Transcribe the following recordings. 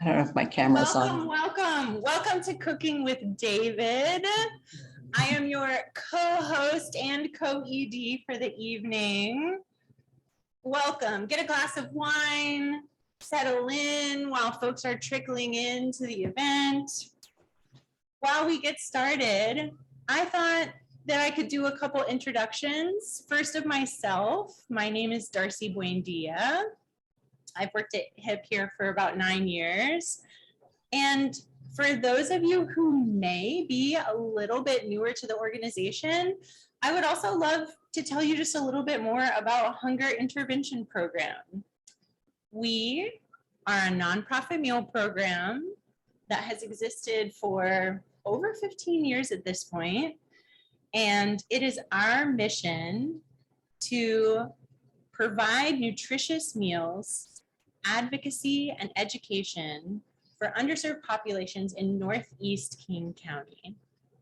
don't know if my camera's on. Welcome to Cooking with David. I am your co-host and co-ED for the evening. Welcome. Get a glass of wine, settle in while folks are trickling into the event. While we get started, I thought that I could do a couple introductions. First of myself, my name is Darcy Buendia. I've worked at HIP here for about 9 years. And for those of you who may be a little bit newer to the organization, I would also love to tell you just a little bit more about Hunger Intervention Program. We are a nonprofit meal program that has existed for over 15 years at this point. And it is our mission to provide nutritious meals, advocacy, and education for underserved populations in Northeast King County.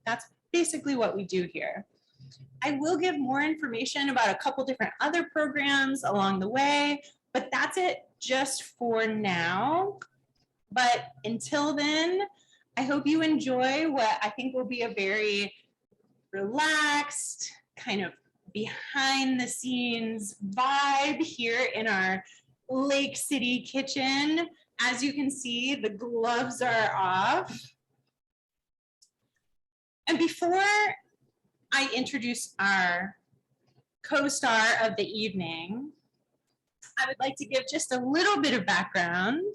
That's basically what we do here. I will give more information about a couple different other programs along the way, but that's it just for now. But until then, I hope you enjoy what I think will be a very relaxed, kind of behind the scenes vibe here in our Lake City kitchen. As you can see, the gloves are off. And before I introduce our co-star of the evening, I would like to give just a little bit of background.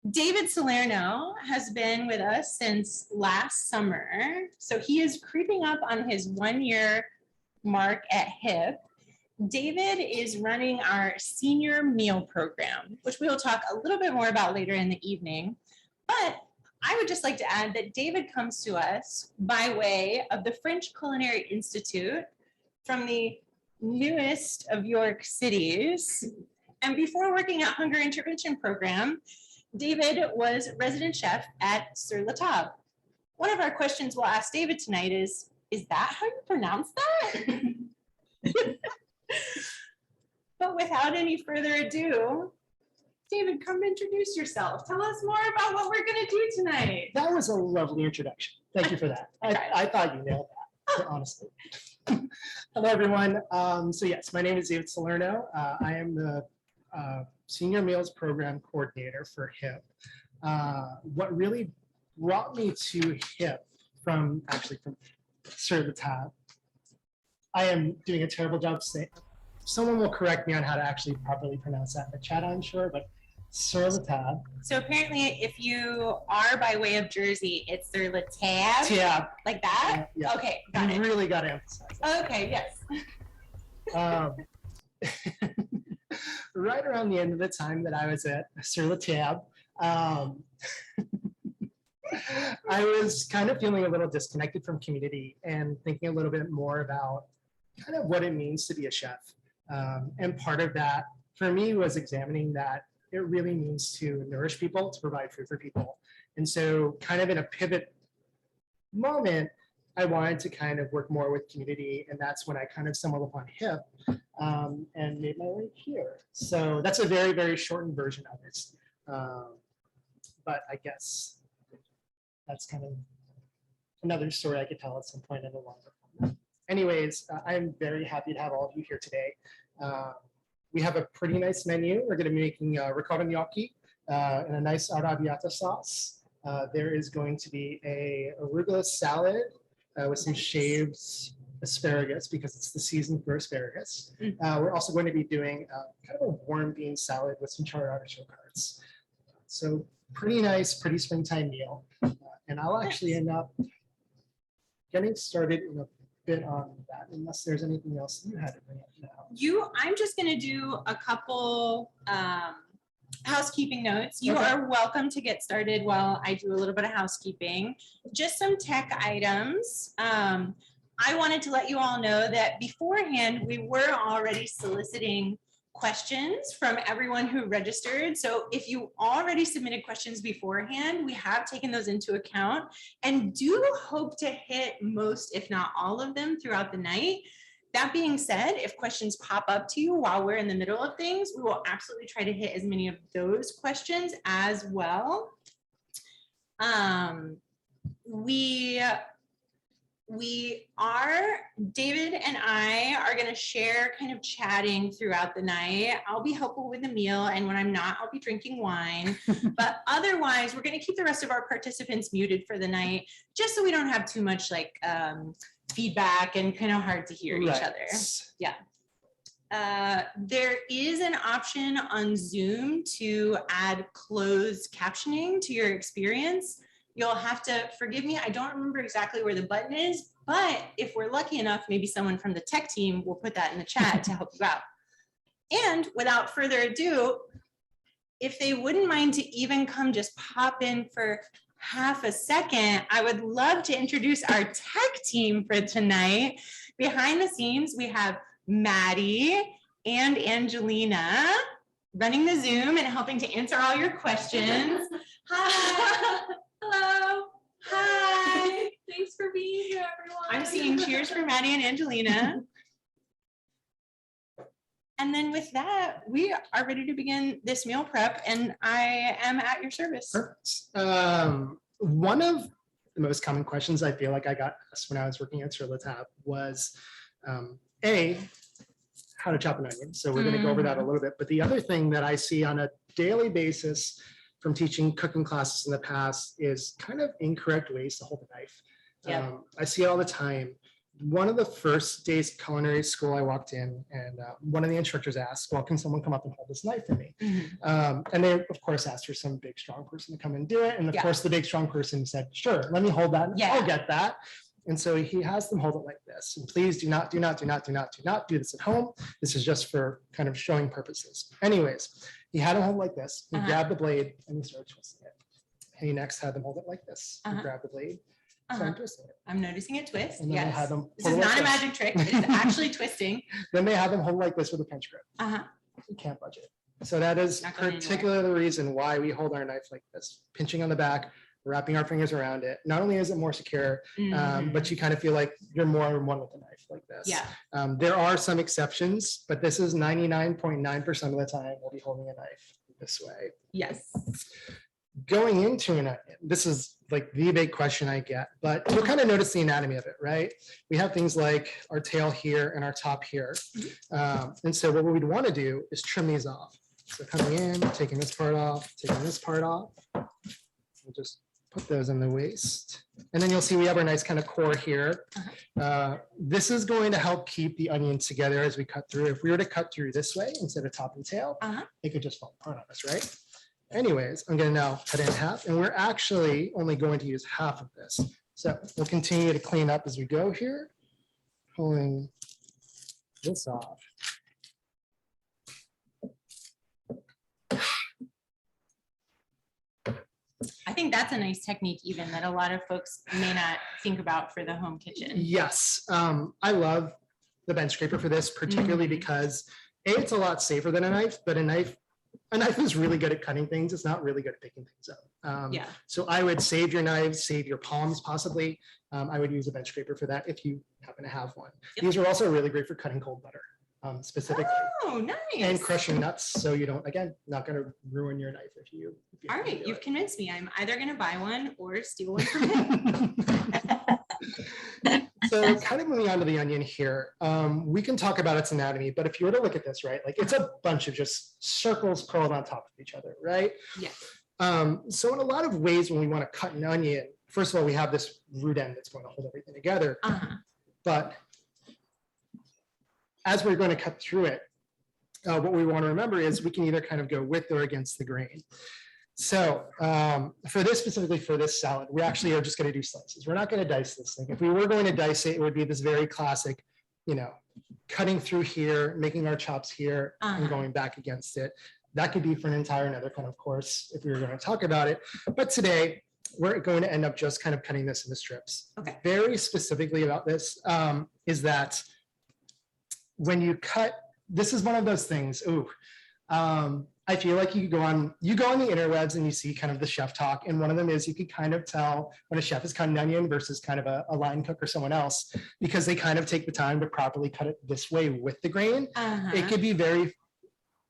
David Salerno has been with us since last summer. So he is creeping up on his 1 year mark at HIP. David is running our senior meal program, which we will talk a little bit more about later in the evening. But I would just like to add that David comes to us by way of the French Culinary Institute from the newest of York cities. And before working at Hunger Intervention Program, David was resident chef at Sur La Table. One of our questions we'll ask David tonight is that how you pronounce that? But without any further ado, David, come introduce yourself. Tell us more about what we're going to do tonight. That was a lovely introduction. Thank you for that. I thought you nailed that, honestly. Hello, everyone. So yes, my name is David Salerno. I am the Senior Meals Program Coordinator for HIP. What really brought me to HIP from Sur La Table, I am doing a terrible job saying. Someone will correct me on how to actually properly pronounce that in the chat, I'm sure, but Sur La Table. So apparently, if you are by way of Jersey, it's Sur La Table. Yeah. Like that? Yeah. Okay, got it. You really got to emphasize that. Okay, yes. Right around the end of the time that I was at Sur La Table, I was kind of feeling a little disconnected from community and thinking a little bit more about kind of what it means to be a chef. And part of that for me was examining that it really means to nourish people, to provide food for people. And so kind of in a pivot moment, I wanted to kind of work more with community. And that's when I kind of stumbled upon HIP and made my way here. So that's a very, very shortened version of it. But I guess that's kind of another story I could tell at some point in the longer form. Anyways, I'm very happy to have all of you here today. We have a pretty nice menu. We're going to be making ricotta gnocchi and a nice arrabbiata sauce. There is going to be a arugula salad with some shaved asparagus because it's the season for asparagus. We're also going to be doing kind of a warm bean salad with some charred artichoke hearts. So pretty nice, pretty springtime meal. And I'll actually end up getting started in a bit on that, unless there's anything else you had to bring up now. I'm just going to do a couple housekeeping notes. You are welcome to get started while I do a little bit of housekeeping. Just some tech items. I wanted to let you all know that beforehand, we were already soliciting questions from everyone who registered. So if you already submitted questions beforehand, we have taken those into account and do hope to hit most, if not all of them throughout the night. That being said, if questions pop up to you while we're in the middle of things, we will absolutely try to hit as many of those questions as well. David and I are going to share kind of chatting throughout the night. I'll be helpful with the meal, and when I'm not, I'll be drinking wine. But otherwise, we're going to keep the rest of our participants muted for the night, just so we don't have too much like feedback and kind of hard to hear each other. Yeah. There is an option on Zoom to add closed captioning to your experience. You'll have to forgive me. I don't remember exactly where the button is, but if we're lucky enough, maybe someone from the tech team will put that in the chat to help you out. And without further ado, if they wouldn't mind to even come just pop in for half a second, I would love to introduce our tech team for tonight. Behind the scenes, we have Maddie and Angelina running the Zoom and helping to answer all your questions. Hi. Hello. Hi. Thanks for being here, everyone. I'm seeing cheers for Maddie and Angelina. And then with that, we are ready to begin this meal prep, and I am at your service. Perfect. One of the most common questions I feel like I got asked when I was working at Tab was, how to chop an onion. So we're going to go over that a little bit. But the other thing that I see on a daily basis from teaching cooking classes in the past is kind of incorrect ways to hold a knife. Yeah. I see it all the time. One of the first days of culinary school, I walked in and one of the instructors asked, well, can someone come up and hold this knife for me? And they, of course, asked for some big, strong person to come and do it. And of course, the big, strong person said, sure, let me hold that. I'll get that. And so he has them hold it like this. And please do not do this at home. This is just for kind of showing purposes. Anyways, he had them hold like this. He grabbed the blade and he started twisting it. And he next had them hold it like this. He grabbed the blade. Twisting it. I'm noticing it twist. And then they had them This is not a magic trick. It is actually twisting. Then they have them hold like this with a pinch grip. You can't budge it. So that is particularly the reason why we hold our knife like this, pinching on the back, wrapping our fingers around it. Not only is it more secure, but you kind of feel like you're more in one with the knife like this. There are some exceptions, but this is 99.9% of the time we'll be holding a knife this way. Yes. Going into an onion, this is like the big question I get, but you'll kind of notice the anatomy of it, right? We have things like our tail here and our top here. And so what we'd want to do is trim these off. So coming in, taking this part off, taking this part off. We'll just put those in the waist. And then you'll see we have our nice kind of core here. This is going to help keep the onion together as we cut through. If we were to cut through this way instead of top and tail, it could just fall apart on us, right? Anyways, I'm going to now cut it in half, and we're actually only going to use half of this. So we'll continue to clean up as we go here, pulling this off. I think that's a nice technique even that a lot of folks may not think about for the home kitchen. Yes, I love the bench scraper for this, particularly because it's a lot safer than a knife, but a knife is really good at cutting things. It's not really good at picking things up. So I would save your knives, save your palms possibly. I would use a bench scraper for that if you happen to have one. These are also really great for cutting cold butter specifically. Oh, nice. And crushing nuts so you don't, again, not going to ruin your knife if you all right, you've convinced me. I'm either going to buy one or steal one from him. So kind of moving on to the onion here, we can talk about its anatomy, but if you were to look at this, right, like it's a bunch of just circles curled on top of each other, right? Yeah. So in a lot of ways when we want to cut an onion, first of all, we have this root end that's going to hold everything together. But as we're going to cut through it, what we want to remember is we can either kind of go with or against the grain. So for this, specifically for this salad, we actually are just going to do slices. We're not going to dice this thing. If we were going to dice it, it would be this very classic, you know, cutting through here, making our chops here and going back against it. That could be for an entire another kind of course if we were going to talk about it. But today we're going to end up just kind of cutting this into strips. Okay. Very specifically about this is that when you cut, this is one of those things. I I feel like you go on the interwebs and you see kind of the chef talk. And one of them is you can kind of tell when a chef is cutting an onion versus kind of a line cook or someone else, because they kind of take the time to properly cut it this way with the grain. It could be very,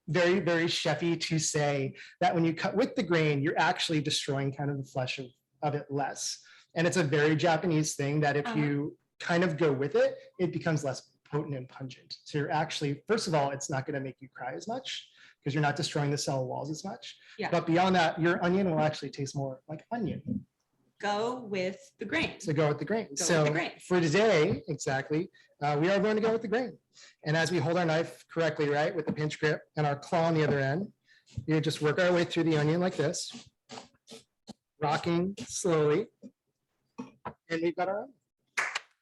very, very chefy to say that when you cut with the grain, you're actually destroying kind of the flesh of it less. And it's a very Japanese thing that if you kind of go with it, it becomes less potent and pungent. So you're actually, first of all, it's not going to make you cry as much because you're not destroying the cell walls as much. Yeah. But beyond that, your onion will actually taste more like onion. Go with the grain. So go with the grain. Go So with the grain. for today, exactly, we are going to go with the grain. And as we hold our knife correctly, right, with the pinch grip and our claw on the other end, you just work our way through the onion like this, rocking slowly. And we've got our onion.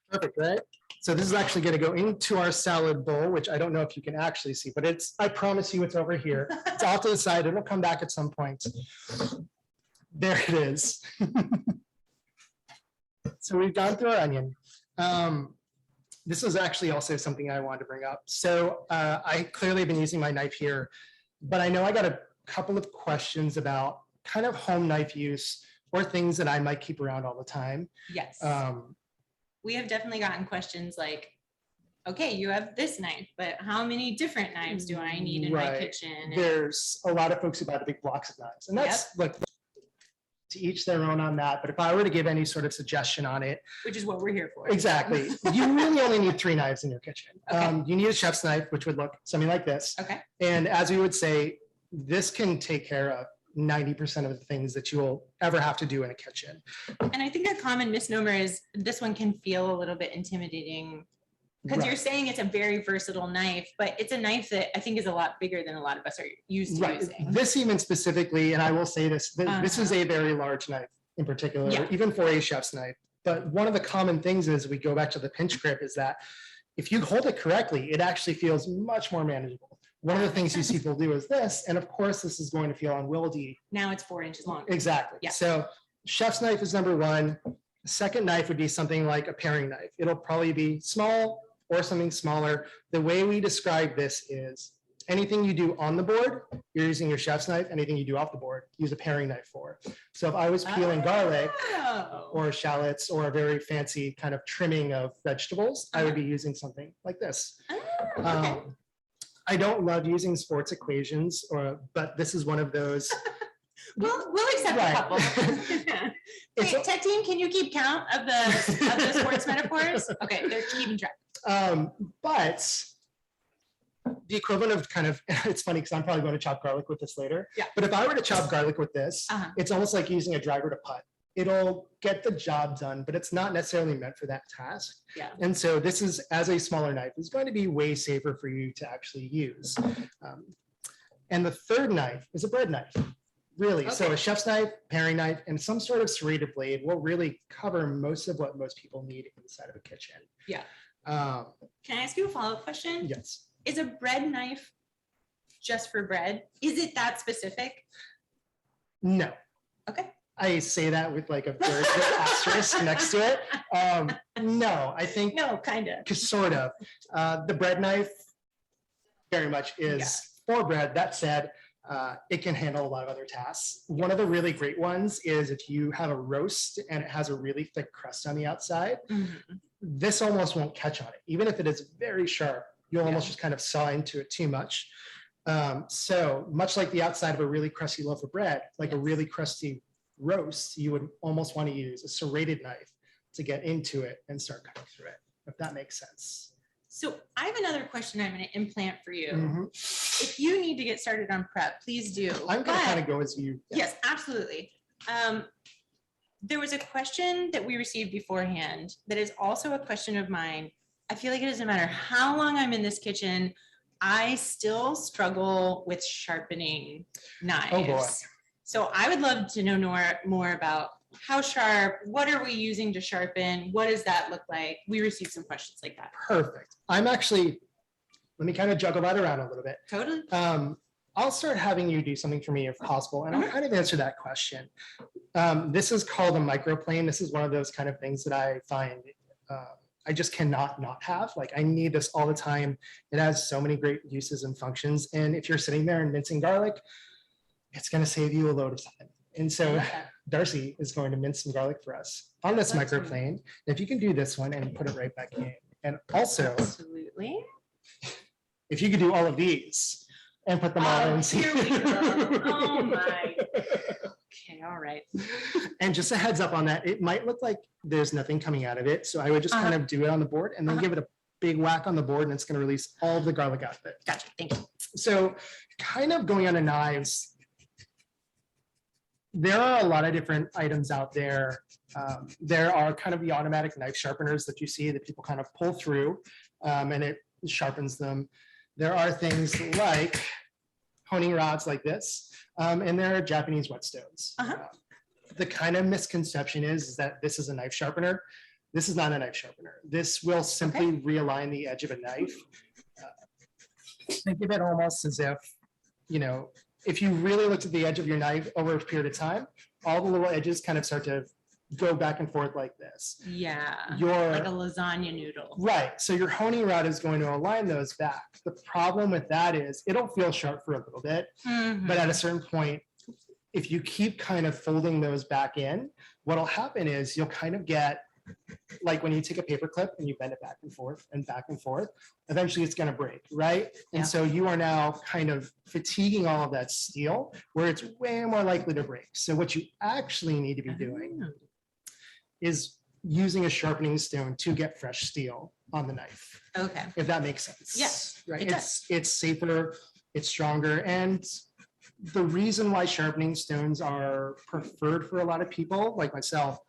Perfect, right? So this is actually going to go into our salad bowl, which I don't know if you can actually see, but I promise you it's over here. It's off to the side. It'll come back at some point. There it is. So we've gone through our onion. This is actually also something I wanted to bring up. So I clearly have been using my knife here, but I know I got a couple of questions about kind of home knife use or things that I might keep around all the time. Yes. We have definitely gotten questions like, okay, you have this knife, but how many different knives do I need in my kitchen? There's a lot of folks who buy the big blocks of knives, and that's like to each their own on that. But if I were to give any sort of suggestion on it, which is what we're here for. Exactly. You really only need 3 knives in your kitchen. Okay. You need a chef's knife, which would look something like this. Okay. And as we would say, this can take care of 90% of the things that you will ever have to do in a kitchen. And I think a common misnomer is this one can feel a little bit intimidating because you're saying it's a very versatile knife, but it's a knife that I think is a lot bigger than a lot of us are used to using. This even specifically, and I will say this, this is a very large knife in particular, even for a chef's knife. But one of the common things is we go back to the pinch grip is that if you hold it correctly, it actually feels much more manageable. One of the things you see people do is this, and of course this is going to feel unwieldy. Now it's 4 inches long. Exactly. Yeah. So chef's knife is number 1. The second knife would be something like a paring knife. It'll probably be small or something smaller. The way we describe this is anything you do on the board, you're using your chef's knife. Anything you do off the board, use a paring knife for. So if I was peeling garlic or shallots or a very fancy kind of trimming of vegetables, I would be using something like this. Okay. I don't love using sports equations, but this is one of those. We'll accept a couple. Hey, tech team, can you keep count of the sports metaphors? Okay, they're keeping track. But the equivalent of kind of, it's funny because I'm probably going to chop garlic with this later. Yeah. But if I were to chop garlic with this, it's almost like using a driver to putt. It'll get the job done, but it's not necessarily meant for that task. Yeah. And so this is, as a smaller knife, is going to be way safer for you to actually use. And the third knife is a bread knife, really. Okay. So a chef's knife, paring knife, and some sort of serrated blade will really cover most of what most people need inside of a kitchen. Yeah. Can I ask you a follow-up question? Yes. Is a bread knife just for bread? Is it that specific? No. Okay. I say that with like a very big asterisk next to it. No, I think No, kind of. sort of. The bread knife very much is for bread. That said, it can handle a lot of other tasks. One of the really great ones is if you have a roast and it has a really thick crust on the outside, this almost won't catch on it. Even if it is very sharp, you'll almost just kind of saw into it too much. So much like the outside of a really crusty loaf of bread, like a really crusty roast, you would almost want to use a serrated knife to get into it and start cutting through it, if that makes sense. So I have another question I'm going to implant for you. If you need to get started on prep, please do. I'm going to kind of go as you. Yes, absolutely. There was a question that we received beforehand that is also a question of mine. I feel like it doesn't matter how long I'm in this kitchen, I still struggle with sharpening knives. Oh boy. So I would love to know more about how sharp, what are we using to sharpen? What does that look like? We received some questions like that. Perfect. I'm actually, let me kind of juggle that around a little bit. Totally. I'll start having you do something for me if possible, and I'll kind of answer that question. This is called a microplane. This is one of those kind of things that I find I just cannot not have. Like I need this all the time. It has so many great uses and functions. And if you're sitting there and mincing garlic, it's going to save you a load of time. And so Darcy is going to mince some garlic for us on this microplane. And if you can do this one and put it right back in. And also, Absolutely. if you could do all of these and put them all in. Here we go. Oh my. Okay, all right. And just a heads up on that, it might look like there's nothing coming out of it. So I would just kind of do it on the board and then give it a big whack on the board, and it's going to release all of the garlic out of it. Gotcha. Thank you. So kind of going on to knives, there are a lot of different items out there. There are kind of the automatic knife sharpeners that you see that people kind of pull through and it sharpens them. There are things like honing rods like this, and there are Japanese whetstones. The kind of misconception is that this is a knife sharpener. This is not a knife sharpener. This will simply realign the edge of a knife. Think of it almost as if, if you really looked at the edge of your knife over a period of time, all the little edges kind of start to go back and forth like this. Yeah, Your, like a lasagna noodle. Right, so your honing rod is going to align those back. The problem with that is it'll feel sharp for a little bit, but at a certain point, if you keep kind of folding those back in, what'll happen is you'll kind of get, like when you take a paper clip and you bend it back and forth, eventually it's going to break, right? And so you are now kind of fatiguing all of that steel where it's way more likely to break. So what you actually need to be doing is using a sharpening stone to get fresh steel on the knife. Okay. If that makes sense. Yes, Right. it does. It's safer, it's stronger. And the reason why sharpening stones are preferred for a lot of people, like myself,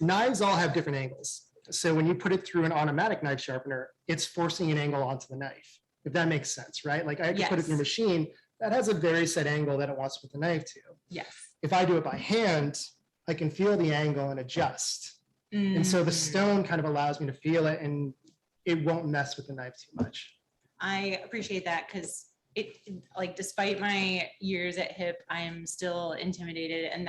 knives all have different angles. So when you put it through an automatic knife sharpener, it's forcing an angle onto the knife, if that makes sense, right? Like I can put it through a machine that has a very set angle that it wants to put the knife to. Yes. If I do it by hand, I can feel the angle and adjust. And so the stone kind of allows me to feel it and it won't mess with the knife too much. I appreciate that because it, like, despite my years at HIP, I'm still intimidated, and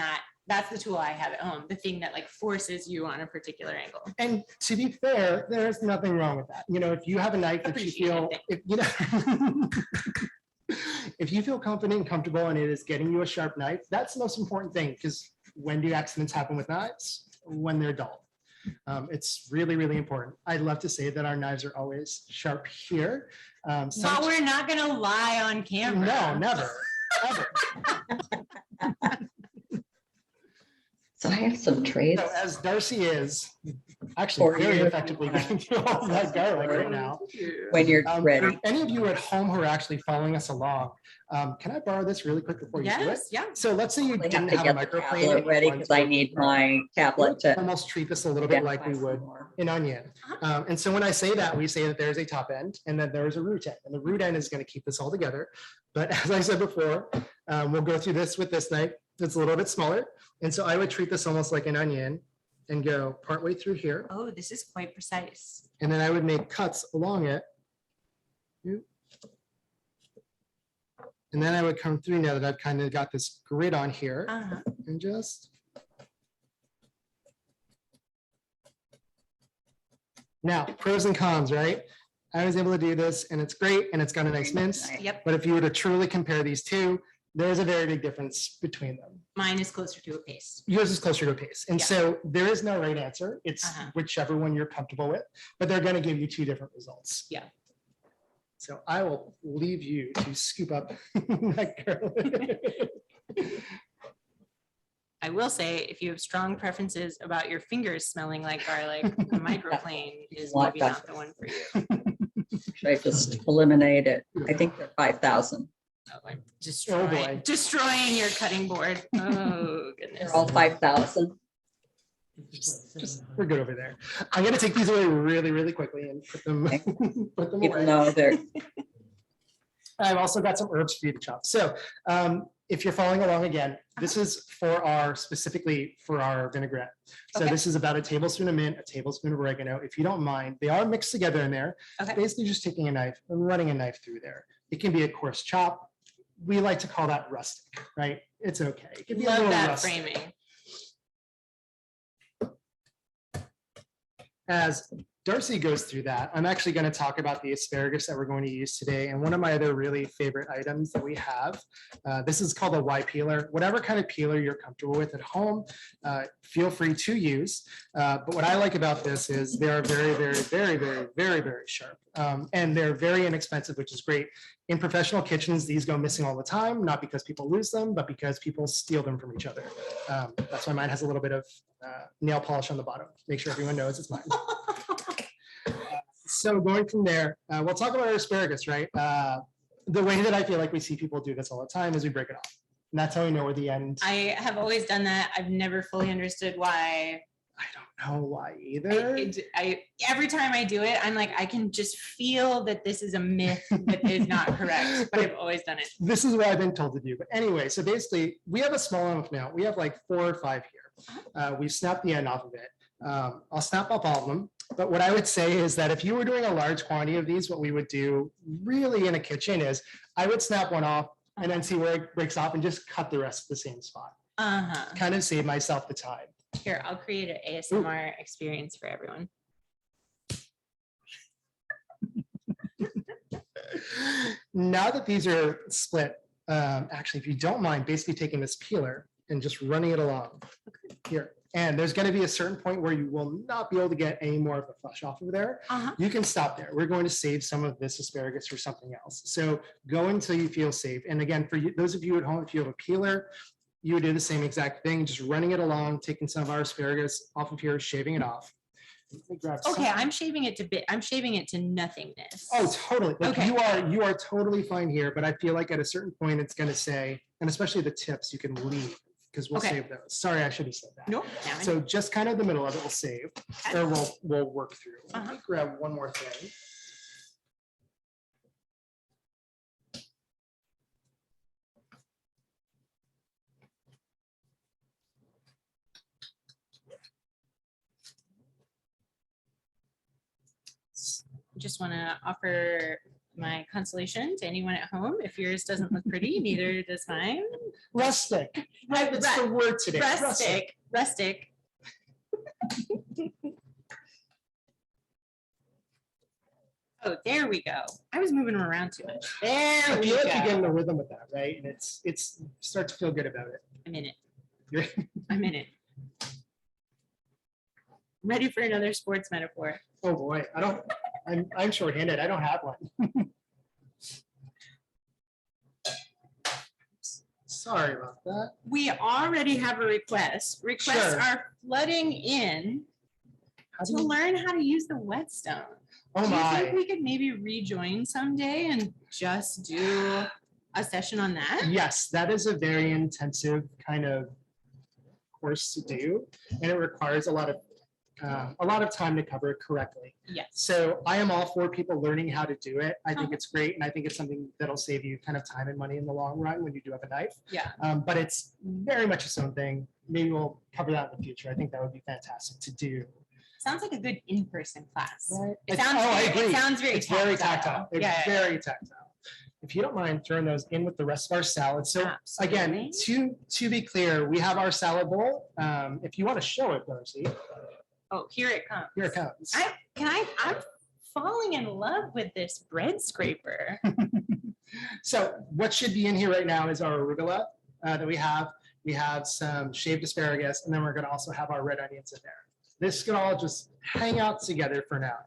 that's the tool I have at home, the thing that like forces you on a particular angle. And to be fair, there's nothing wrong with that. If you have a knife that you feel, if you feel confident and comfortable and it is getting you a sharp knife, that's the most important thing, because when do accidents happen with knives? When they're dull. It's really, really important. I'd love to say that our knives are always sharp here. But we're not going to lie on camera. No, never, ever. So I have some trays. So as Darcy is actually very effectively getting through all of that garlic right now. When you're ready. For any of you at home who are actually following us along, can I borrow this really quick before you do it? Yes, yeah. So let's say you I didn't have to have a get the microplane. tablet ready because I need my tablet to. Almost treat this a little bit like we identify would some more. an onion. And so when I say that, we say that there's a top end and then there's a root end. And the root end is going to keep this all together. But as I said before, we'll go through this with this knife. It's a little bit smaller. And so I would treat this almost like an onion and go partway through here. Oh, this is quite precise. And then I would make cuts along it. And then I would come through now that I've kind of got this grid on here and just. Now, pros and cons, right? I was able to do this and it's great and it's got a nice mince. Yep. But if you were to truly compare these two, there's a very big difference between them. Mine is closer to a paste. Yours is closer to a paste. And so there is no right answer. It's whichever one you're comfortable with, but they're going to give you two different results. Yeah. So I will leave you to scoop up that garlic. I will say, if you have strong preferences about your fingers smelling like garlic, the microplane is Want maybe that. not the one for you. Should I just eliminate it? I think they're 5,000. Oh, I'm boy. destroying your cutting board. Oh, goodness. They're all 5,000. We're good over there. I'm going to take these away really, really quickly and put them, put them Even away. though they're, I've also got some herbs for you to chop. So if you're following along again, this is specifically for our vinaigrette. So Okay. this is about a tablespoon of mint, a tablespoon of oregano. If you don't mind, they are mixed together in there. Okay. Basically just taking a knife and running a knife through there. It can be a coarse chop. We like to call that rustic, right? It's okay. It can be a Love little that rustic. framing. As Darcy goes through that, I'm actually going to talk about the asparagus that we're going to use today. And one of my other really favorite items that we have, this is called a Y peeler. Whatever kind of peeler you're comfortable with at home, feel free to use. But what I like about this is they are very, very, very, very, very, very sharp. And they're very inexpensive, which is great. In professional kitchens, these go missing all the time, not because people lose them, but because people steal them from each other. That's why mine has a little bit of nail polish on the bottom. Make sure everyone knows it's mine. So going from there, we'll talk about our asparagus, right? The way that I feel like we see people do this all the time is we break it off. And that's how we know where the end. I have always done that. I've never fully understood why. I don't know why either. Every time I do it, I'm like, I can just feel that this is a myth that is not correct, but I've always done it. This is what I've been told to do. But anyway, so basically we have a small enough now. We have like 4 or 5 here. We've snapped the end off of it. I'll snap off all of them. But what I would say is that if you were doing a large quantity of these, what we would do really in a kitchen is I would snap one off and then see where it breaks off and just cut the rest of the same spot. Kind of save myself the time. Here, I'll create an ASMR experience for everyone. Now that these are split, actually, if you don't mind, basically taking this peeler and just running it along here. And there's going to be a certain point where you will not be able to get any more of the flesh off of there. You can stop there. We're going to save some of this asparagus for something else. So go until you feel safe. And again, for you, those of you at home, if you have a peeler, you would do the same exact thing, just running it along, taking some of our asparagus off of here, shaving it off. Okay, I'm shaving it to bit. I'm shaving it to nothingness. Oh, totally. Like Okay. you are totally fine here, but I feel like at a certain point it's going to say, and especially the tips, you can leave because we'll Okay. save those. Sorry, I should have said that. Nope. Now I So just kind of the middle of it will save, Okay. or we'll work through. Let me grab one more thing. just want to offer my consolation to anyone at home. If yours doesn't look pretty, neither does mine. Rustic. Right, that's the word today. Rustic. Oh, there we go. I was moving them around too much. There I we feel go. like you get in the rhythm with that, right? And it's start to feel good about it. I'm in it. You're- I'm in it. Ready for another sports metaphor. Oh boy, I'm shorthanded. I don't have one. Sorry about that. We already have a request. Requests Sure. are flooding in How do to you- learn how to use the whetstone. Oh Do you think my. we could maybe rejoin someday and just do a session on that? Yes, that is a very intensive kind of course to do, and it requires a lot of time to cover it correctly. Yes. So I am all for people learning how to do it. I think Uh-huh. it's great, and I think it's something that'll save you kind of time and money in the long run when you do have a knife. Yeah. But it's very much its own thing. Maybe we'll cover that in the future. I think that would be fantastic to do. Sounds like a good in-person class. Right. It sounds, I very, agree. it sounds very It's very tactile. It's Yeah, yeah, very tactile. If you don't mind throwing those in with the rest of our salad. So again, Absolutely. to be clear, we have our salad bowl. If you want to show it, Darcy, Oh, here it comes. here it comes. I'm falling in love with this bread scraper. So what should be in here right now is our arugula that we have. We have some shaved asparagus, and then we're going to also have our red onions in there. This can all just hang out together for now.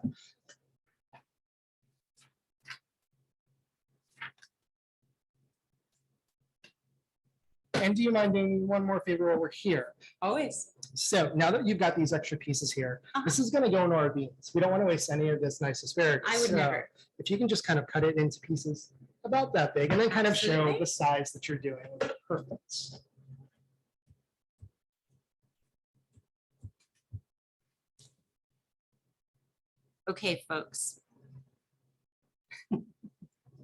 And do you mind doing one more favor while we're here? Always. So now that you've got these extra pieces here, this is going to go into our beans. We don't want to waste any of this nice asparagus. I would So never. If you can just kind of cut it into pieces about that big and then kind of show Absolutely. the size that you're doing. Perfect. Okay, folks.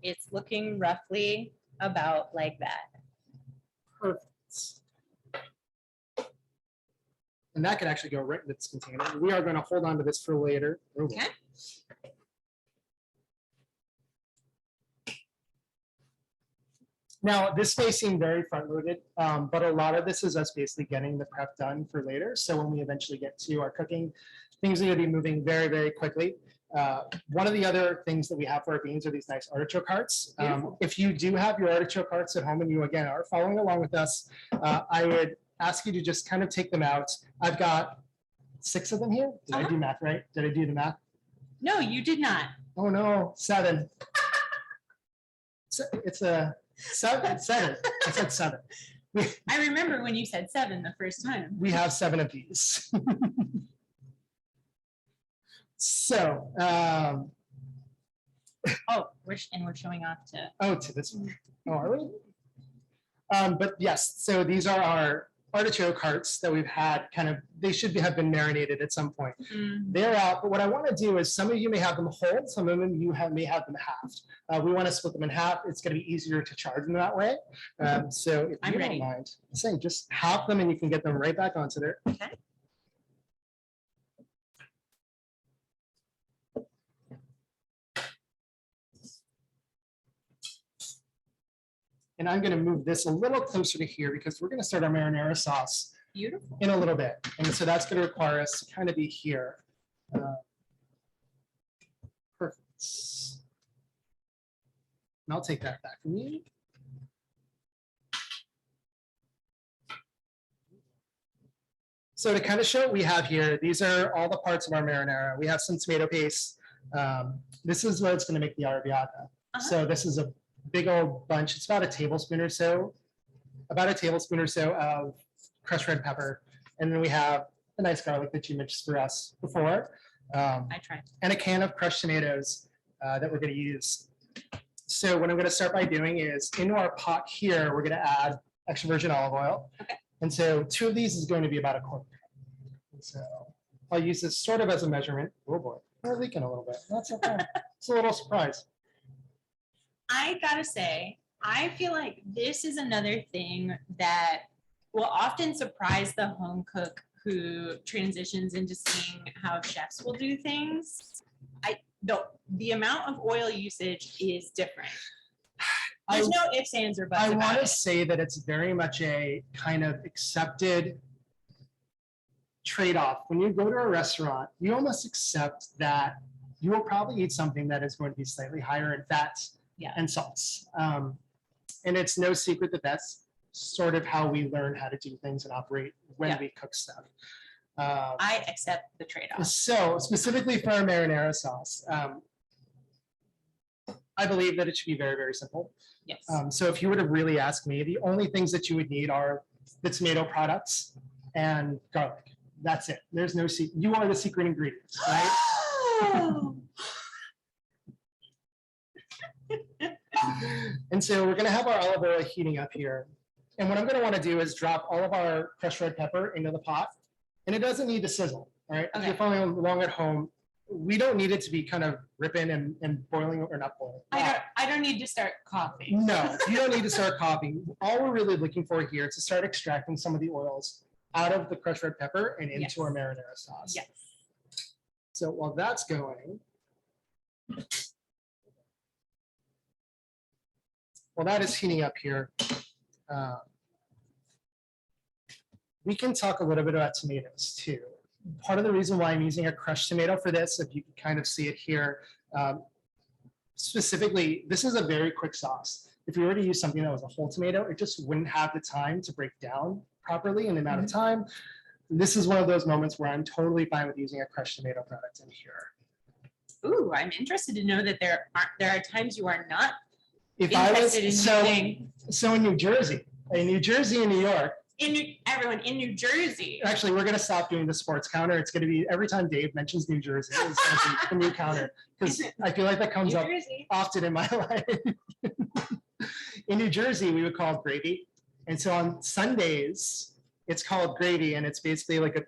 It's looking roughly about like that. Perfect. And that could actually go right in its container. We are going to hold on to this for later. Okay. Now, this may seem very front-loaded, but a lot of this is us basically getting the prep done for later. So when we eventually get to our cooking, things need to be moving very, very quickly. One of the other things that we have for our beans are these nice artichoke hearts. Beautiful. If you do have your artichoke hearts at home and you again are following along with us, I would ask you to just kind of take them out. I've got 6 of them here. Did I do math right? Did I do the math? No, you did not. Oh no, 7. It's a 7. I said 7. I remember when you said 7 the first time. We have 7 of these. So, Oh, we're showing off to. to this one. Oh, are we? But yes, so these are our artichoke hearts that we've had they should have been marinated at some point. They're out, but what I want to do is some of you may have them whole, some of them may have them halved. We want to split them in half. It's going to be easier to charge them that way. So if I'm you ready. don't mind, saying just half them and you can get them right back onto there. Okay. And I'm going to move this a little closer to here because we're going to start our marinara sauce Beautiful. in a little bit. And so that's going to require us to kind of be here. Perfect. And I'll take that back from you. So to kind of show what we have here, these are all the parts of our marinara. We have some tomato paste. This is what's going to make the arrabbiata. So this is a big old bunch. It's about a tablespoon or so of crushed red pepper. And then we have a nice garlic that you mentioned for us before. I tried. And a can of crushed tomatoes that we're going to use. So what I'm going to start by doing is into our pot here, we're going to add extra virgin olive oil. Okay. And so 2 of these is going to be about a quarter. And so I'll use this sort of as a measurement. Oh boy, we're leaking a little bit. That's okay. It's a little surprise. I gotta say, I feel like this is another thing that will often surprise the home cook who transitions into seeing how chefs will do things. The amount of oil usage is different. There's no ifs, ands, or buts I about want to it. say that it's very much a kind of accepted trade-off. When you go to a restaurant, you almost accept that you will probably eat something that is going to be slightly higher in fats and salts. And it's no secret that that's sort of how we learn how to do things and operate when we cook stuff. I accept the trade-off. So specifically for our marinara sauce, I believe that it should be very, very simple. Yes. So if you were to really ask me, the only things that you would need are the tomato products and garlic. That's it. There's no secret. You are the secret ingredients, right? And so we're going to have our olive oil heating up here. And what I'm going to want to do is drop all of our crushed red pepper into the pot. And it doesn't need to sizzle, all right? If you're following along at home, we don't need it to be kind of ripping and boiling or not boiling. I don't need to start coughing. No, you don't need to start coughing. All we're really looking for here is to start extracting some of the oils out of the crushed red pepper and into our marinara sauce. Yes. So while that's going, while that is heating up here, we can talk a little bit about tomatoes too. Part of the reason why I'm using a crushed tomato for this, if you can kind of see it here, specifically, this is a very quick sauce. If you were to use something that was a whole tomato, it just wouldn't have the time to break down properly in the amount of time. This is one of those moments where I'm totally fine with using a crushed tomato product in here. Ooh, I'm interested to know that there are times you are not If I was, interested in using so in New Jersey and New York, everyone in New Jersey. actually, we're going to stop doing the sports counter. It's going to be every time Dave mentions New Jersey, it's going to be the new counter because I feel like that comes New up Jersey. often in my life. In New Jersey, we would call it gravy. And so on Sundays, it's called gravy. And it's basically like a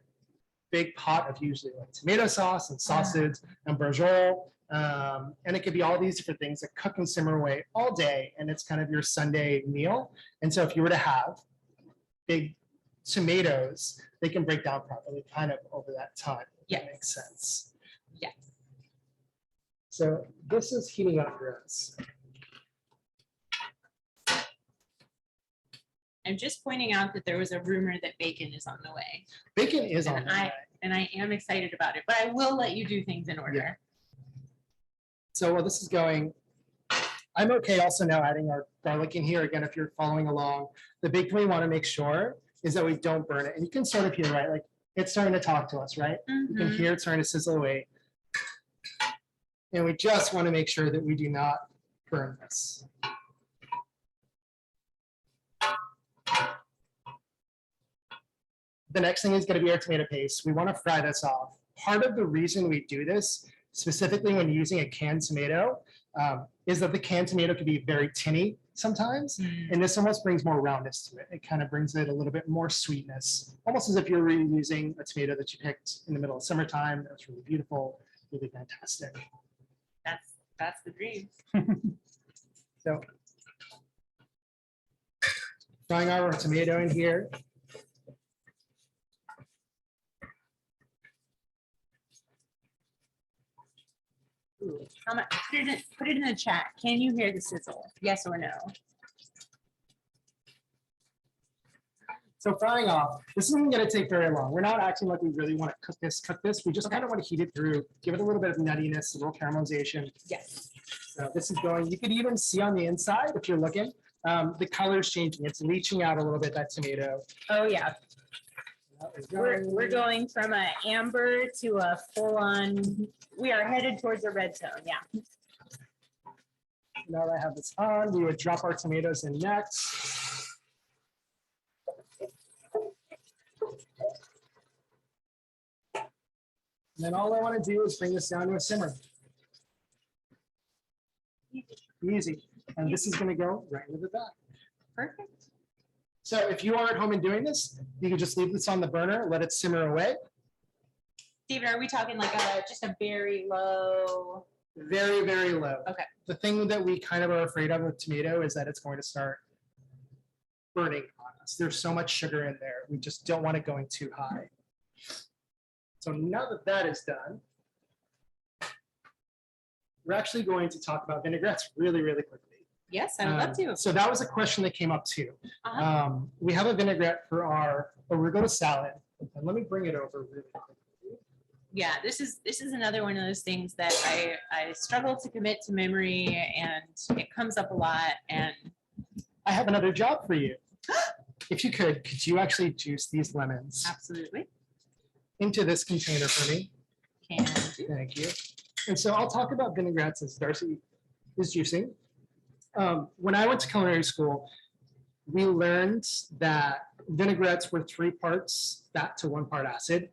big pot of usually like tomato sauce and sausage and brajol. And it could be all these different things that cook and simmer away all day. And it's kind of your Sunday meal. And so if you were to have big tomatoes, they can break down properly kind of over that time. If that makes sense. Yes. So this is heating up for us. I'm just pointing out that there was a rumor that bacon is on the way. Bacon is on And the way. And I am excited about it, but I will let you do things in order. So while this is going, I'm okay also now adding our garlic in here. Again, if you're following along, the big thing we want to make sure is that we don't burn it. And you can sort of hear, right? Like it's starting to talk to us, right? You can Mhm. hear it starting to sizzle away. And we just want to make sure that we do not burn this. The next thing is going to be our tomato paste. We want to fry this off. Part of the reason we do this, specifically when using a canned tomato, is that the canned tomato can be very tinny sometimes. Mm. And this almost brings more roundness to it. It kind of brings it a little bit more sweetness, almost as if you're reusing a tomato that you picked in the middle of summertime. That's really beautiful, really fantastic. That's the dream. So frying our tomato in here. How much? Put it in the chat. Can you hear the sizzle? Yes or no? So frying off, this isn't going to take very long. We're not acting like we really want to cook this. We just kind of want to heat it through, give it a little bit of nuttiness, a little caramelization. Yes. So this is going, you could even see on the inside, if you're looking, the color's changing. It's leaching out a little bit, that tomato. Oh, yeah. That is We're going from a amber to a full-on, we are headed towards a red tone, yeah. Now that I have this on, we would drop our tomatoes in next. And then all I want to do is bring this down to a simmer. Easy. And this is going to go right into the back. Perfect. So if you are at home and doing this, you can just leave this on the burner, let it simmer away. David, are we talking like just a very low? Very, very low. Okay. The thing that we kind of are afraid of with tomato is that it's going to start burning on us. There's so much sugar in there. We just don't want it going too high. So now that that is done, we're actually going to talk about vinaigrettes really, really quickly. Yes, I would love to. So that was a question that came up too. Uh-huh. We have a vinaigrette for our arugula salad. And let me bring it over really quickly. Yeah, this is another one of those things that I struggle to commit to memory, and it comes up a lot. And I have another job for you. If you could you actually juice these lemons absolutely into this container for me? can do. Thank you. And so I'll talk about vinaigrettes as Darcy is juicing. When I went to culinary school, we learned that vinaigrettes were 3 parts fat to 1 part acid.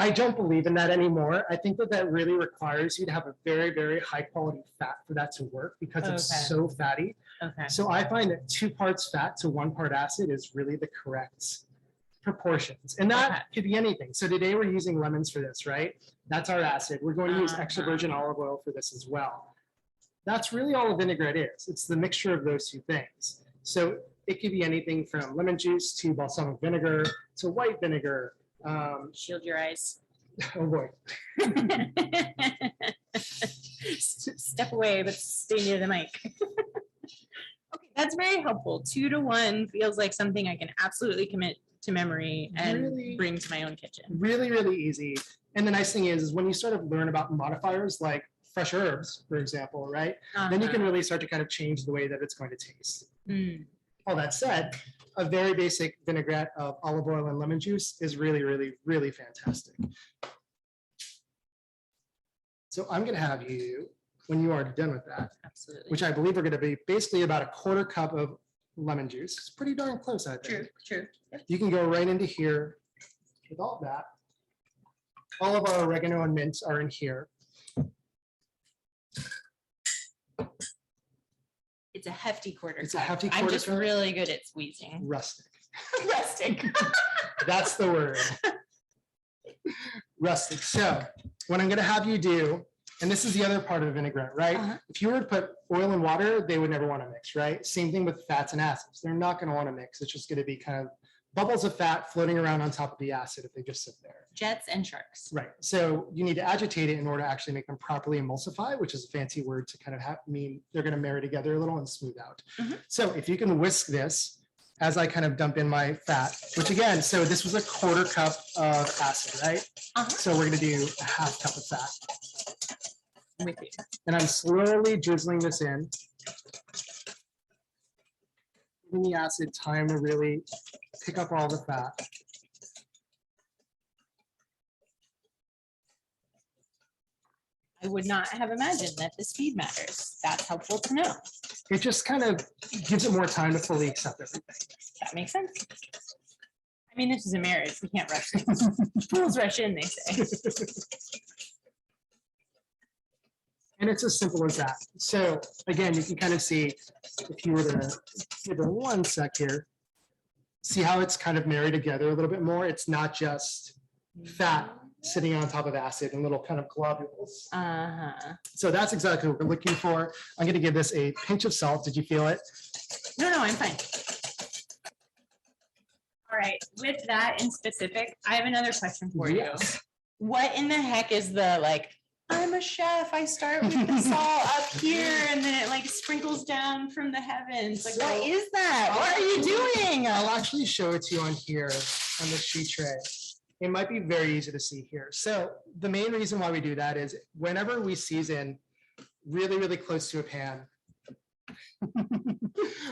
I don't believe in that anymore. I think that that really requires you to have a very, very high quality fat for that to work because Okay. it's so fatty. Okay. So I find that 2 parts fat to 1 part acid is really the correct proportions. And that Okay. could be anything. So today we're using lemons for this, right? That's our acid. We're going to use extra virgin olive oil for this as well. That's really all a vinaigrette is. It's the mixture of those 2 things. So it could be anything from lemon juice to balsamic vinegar to white vinegar. Shield your eyes. Oh boy. Step away, but stay near the mic. Okay, that's very helpful. 2 to 1 feels like something I can absolutely commit to memory and Really? bring to my own kitchen. Really, really easy. And the nice thing is when you sort of learn about modifiers like fresh herbs, for example, right? Then you can really start to kind of change the way that it's going to taste. Mm. All that said, a very basic vinaigrette of olive oil and lemon juice is really, really, really fantastic. So I'm going to have you, when you are done with that, Absolutely. which I believe are going to be basically about a 1/4 cup of lemon juice. It's pretty darn close, I think. True, true. Yep. You can go right into here with all that. All of our oregano and mint are in here. It's a hefty 1/4 It's a cup. hefty I'm 1/4 just cup. really good at squeezing. Rustic. Rustic. That's the word. Rustic. So what I'm going to have you do, and this is the other part of a vinaigrette, right? Uh-huh. If you were to put oil and water, they would never want to mix, right? Same thing with fats and acids. They're not going to want to mix. It's just going to be kind of bubbles of fat floating around on top of the acid if they just sit there. Jets and sharks. Right. So you need to agitate it in order to actually make them properly emulsify, which is a fancy word to kind of mean they're going to marry together a little and smooth out. Mhm. So if you can whisk this as I kind of dump in my fat, which again, so this was a 1/4 cup of acid, right? Uh-huh. So we're gonna do a 1/2 cup of fat. I'm with you. And I'm slowly drizzling this in. Giving the acid time to really pick up all the fat. I would not have imagined that the speed matters. That's helpful to know. It just kind of gives it more time to fully accept everything. That makes sense. I mean, this is a marriage. We can't rush things. Fools rush in, they say. And it's as simple as that. So again, you can kind of see, if you were to give it 1 sec here, see how it's kind of married together a little bit more. It's not just fat sitting on top of acid and little kind of globules. Uh-huh. So that's exactly what we're looking for. I'm going to give this a pinch of salt. Did you feel it? No, I'm fine. All right, with that in specific, I have another question for you. Yes. What in the heck is the like, I'm a chef, I start with the salt up here and then it like sprinkles down from the heavens. Like, what is that? What are you doing? I'll actually show it to you on here on the sheet tray. It might be very easy to see here. So the main reason why we do that is whenever we season really, really close to a pan,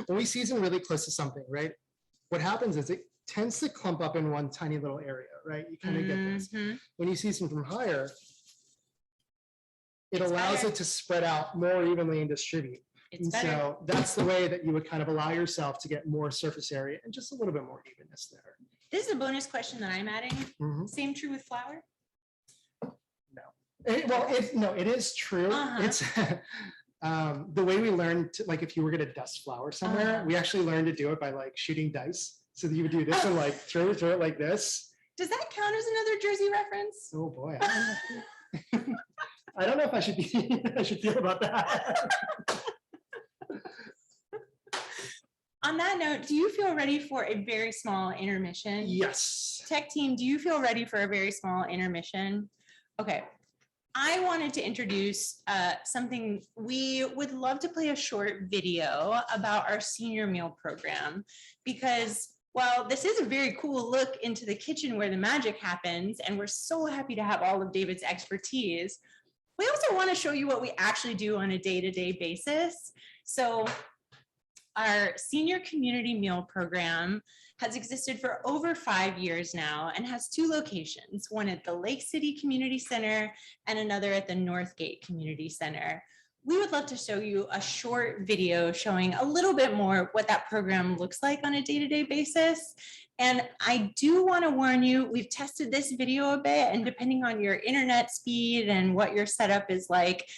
when we season really close to something, right? What happens is it tends to clump up in one tiny little area, right? You kind of get this. Mhm. When you season from higher, it It's allows better. it to spread out more evenly and distribute. It's And better. so that's the way that you would kind of allow yourself to get more surface area and just a little bit more evenness there. This is a bonus question that I'm adding. Mhm. Same true with flour? No, it is true. Uh-huh. It's the way we learned to, like, if you were gonna dust flour somewhere, Uh-huh. we actually learned to do it by like shooting dice. So that you would do this and like throw it like this. Does that count as another Jersey reference? Oh boy. I don't know if I should be, I should feel about that. On that note, do you feel ready for a very small intermission? Yes. Tech team, do you feel ready for a very small intermission? Okay. I wanted to introduce something. We would love to play a short video about our senior meal program because, well, this is a very cool look into the kitchen where the magic happens, and we're so happy to have all of David's expertise. We also want to show you what we actually do on a day-to-day basis. So our senior community meal program has existed for over 5 years now and has 2 locations, one at the Lake City Community Center and another at the Northgate Community Center. We would love to show you a short video showing a little bit more what that program looks like on a day-to-day basis. And I do want to warn you, we've tested this video a bit, and depending on your internet speed and what your setup is like,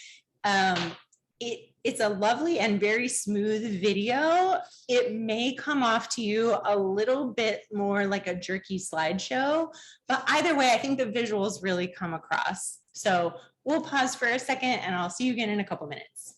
it's a lovely and very smooth video. It may come off to you a little bit more like a jerky slideshow, but either way, I think the visuals really come across. So we'll pause for a second and I'll see you again in a couple minutes.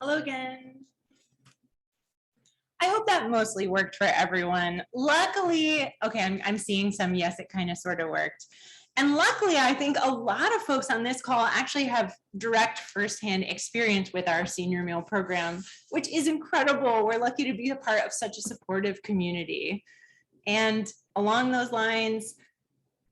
Hello again. I hope that mostly worked for everyone. Luckily, okay, I'm seeing some, yes, it kind of sort of worked. And luckily, I think a lot of folks on this call actually have direct firsthand experience with our senior meal program, which is incredible. We're lucky to be a part of such a supportive community. And along those lines,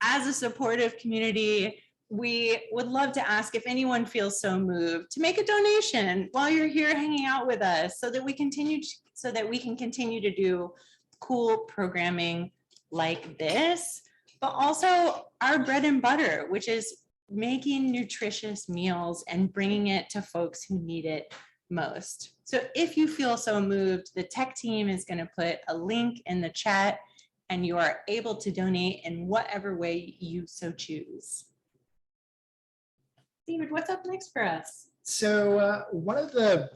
as a supportive community, we would love to ask if anyone feels so moved to make a donation while you're here hanging out with us so that we can continue to do cool programming like this, but also our bread and butter, which is making nutritious meals and bringing it to folks who need it most. So if you feel so moved, the tech team is going to put a link in the chat and you are able to donate in whatever way you so choose. David, what's up next for us? So one of the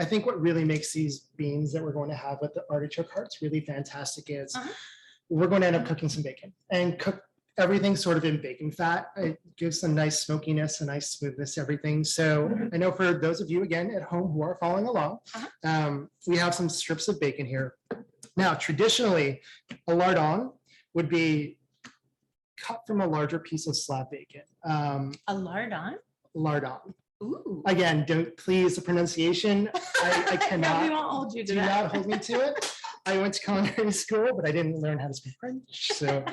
I think what really makes these beans that we're going to have with the artichoke hearts really fantastic is we're going to end up cooking some bacon and cook everything sort of in bacon fat. It gives a nice smokiness, a nice smoothness, everything. So I know for those of you, again, at home who are following along, we have some strips of bacon here. Now, traditionally, a lardon would be cut from a larger piece of slab bacon. A lardon? Lardon. Ooh. Again, don't please the pronunciation. I cannot. We won't hold you to Do that. not hold me to it. I went to culinary school, but I didn't learn how to speak French. So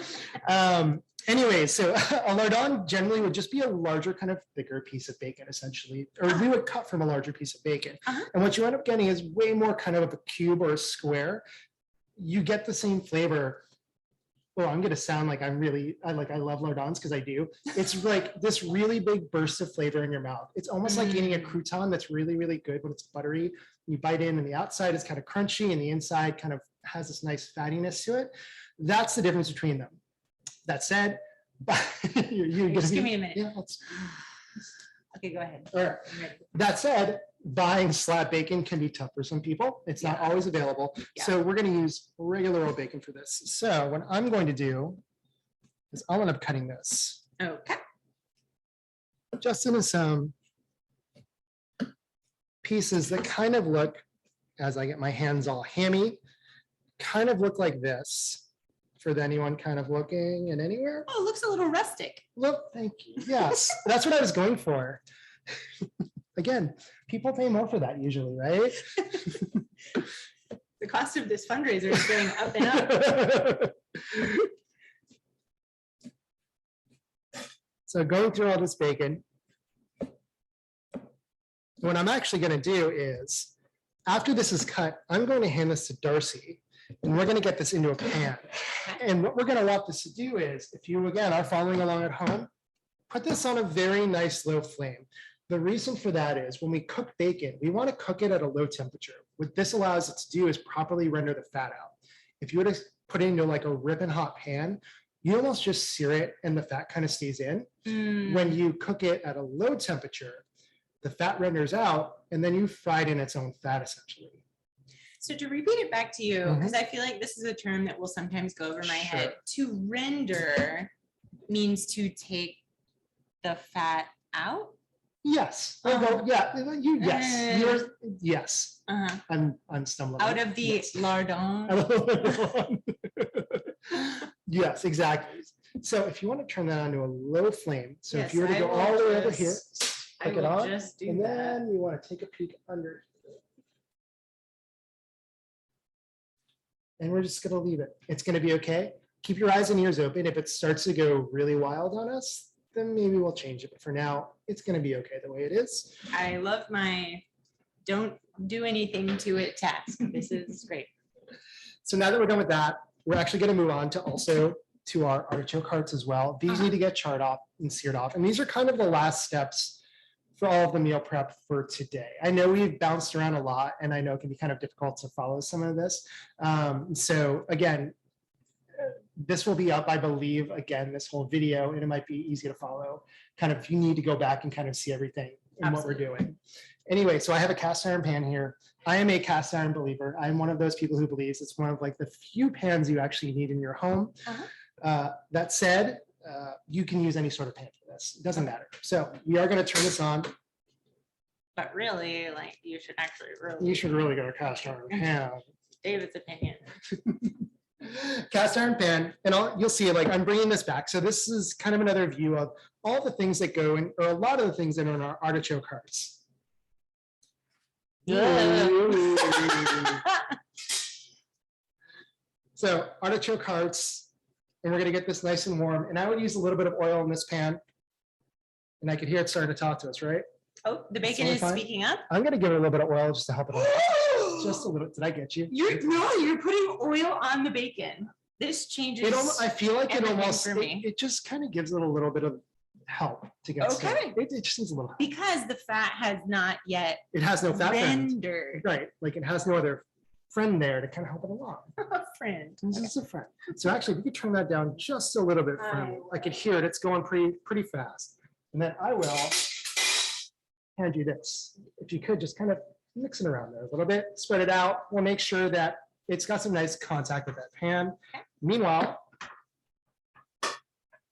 anyway, so a lardon generally would just be a larger, kind of thicker piece of bacon, essentially, or we would cut from a larger piece of bacon. And what you end up getting is way more kind of a cube or a square. You get the same flavor. Well, I'm going to sound like I love lardons because I do. It's like this really big burst of flavor in your mouth. It's almost like eating a crouton that's really, really good when it's buttery. You bite in and the outside is kind of crunchy and the inside kind of has this nice fattiness to it. That's the difference between them. That said, Just give me a minute. Yeah, Okay, go ahead. all right. I'm ready. That said, buying slab bacon can be tough for some people. It's not always available. Yeah. So we're going to use regular old bacon for this. So what I'm going to do is I'll end up cutting this Okay. just into some pieces that kind of look, as I get my hands all hammy, kind of look like this. For anyone kind of looking and anywhere. Oh, it looks a little rustic. Look, thank you. Yes, that's what I was going for. Again, people pay more for that usually, right? The cost of this fundraiser is going up and up. So going through all this bacon, what I'm actually going to do is, after this is cut, I'm going to hand this to Darcy, and we're going to get this into a pan. And what we're going to want this to do is, if you, again, are following along at home, put this on a very nice low flame. The reason for that is when we cook bacon, we want to cook it at a low temperature. What this allows it to do is properly render the fat out. If you were to put it into like a ripping hot pan, you almost just sear it and the fat kind of stays in. When you cook it at a low temperature, the fat renders out and then you fry it in its own fat essentially. So to repeat it back to you, because I feel like this is a term that will sometimes go over my head. To render means to take the fat out. Yes. Yes. I'm stumbling. Out of the Yes. lardon. Yes, exactly. So if you want to turn that onto a low flame, so if Yes, you were to I go will all the way over just- here, I click it will on, just do and that. then you want to take a peek under. And we're just going to leave it. It's going to be okay. Keep your eyes and ears open. If it starts to go really wild on us, then maybe we'll change it. But for now, it's going to be okay the way it is. I love my don't do anything to it task. This is great. So now that we're done with that, we're actually going to move on to our artichoke hearts as well. These need to get charred off and seared off. And these are kind of the last steps for all of the meal prep for today. I know we've bounced around a lot and I know it can be kind of difficult to follow some of this. So again, this will be up, I believe, again, this whole video, and it might be easy to follow. Kind of, you need to go back and kind of see everything and what we're doing. Anyway, so I have a cast iron pan here. I am a cast iron believer. I'm one of those people who believes it's one of like the few pans you actually need in your home. That said, you can use any sort of pan for this. It doesn't matter. So we are going to turn this on. But really, like, you should actually really, You should really get a cast iron pan. David's opinion. Cast iron pan, and you'll see like I'm bringing this back. So this is kind of another view of all the things that go in, or a lot of the things that are in our artichoke hearts. So artichoke hearts, and we're gonna get this nice and warm. And I would use a little bit of oil in this pan. And I could hear it starting to talk to us, right? Oh, the bacon only is fine. speaking up. I'm gonna give it a little bit of oil just to help it out. Just a little. Did I get you? You're putting oil on the bacon. This changes. I feel like it everything almost, for me. it just kind of gives it a little bit of help to get started. Okay. It just needs a little help. Because the fat has not yet It has no fat friend. rendered. Right, like it has no other friend there to kind of help it along. Friend. This is a friend. So actually, we could turn that down just a little bit for me. I could hear it. It's going pretty fast. And then I will hand you this. If you could just kind of mix it around there a little bit, spread it out. We'll make sure that it's got some nice contact with that pan. Meanwhile,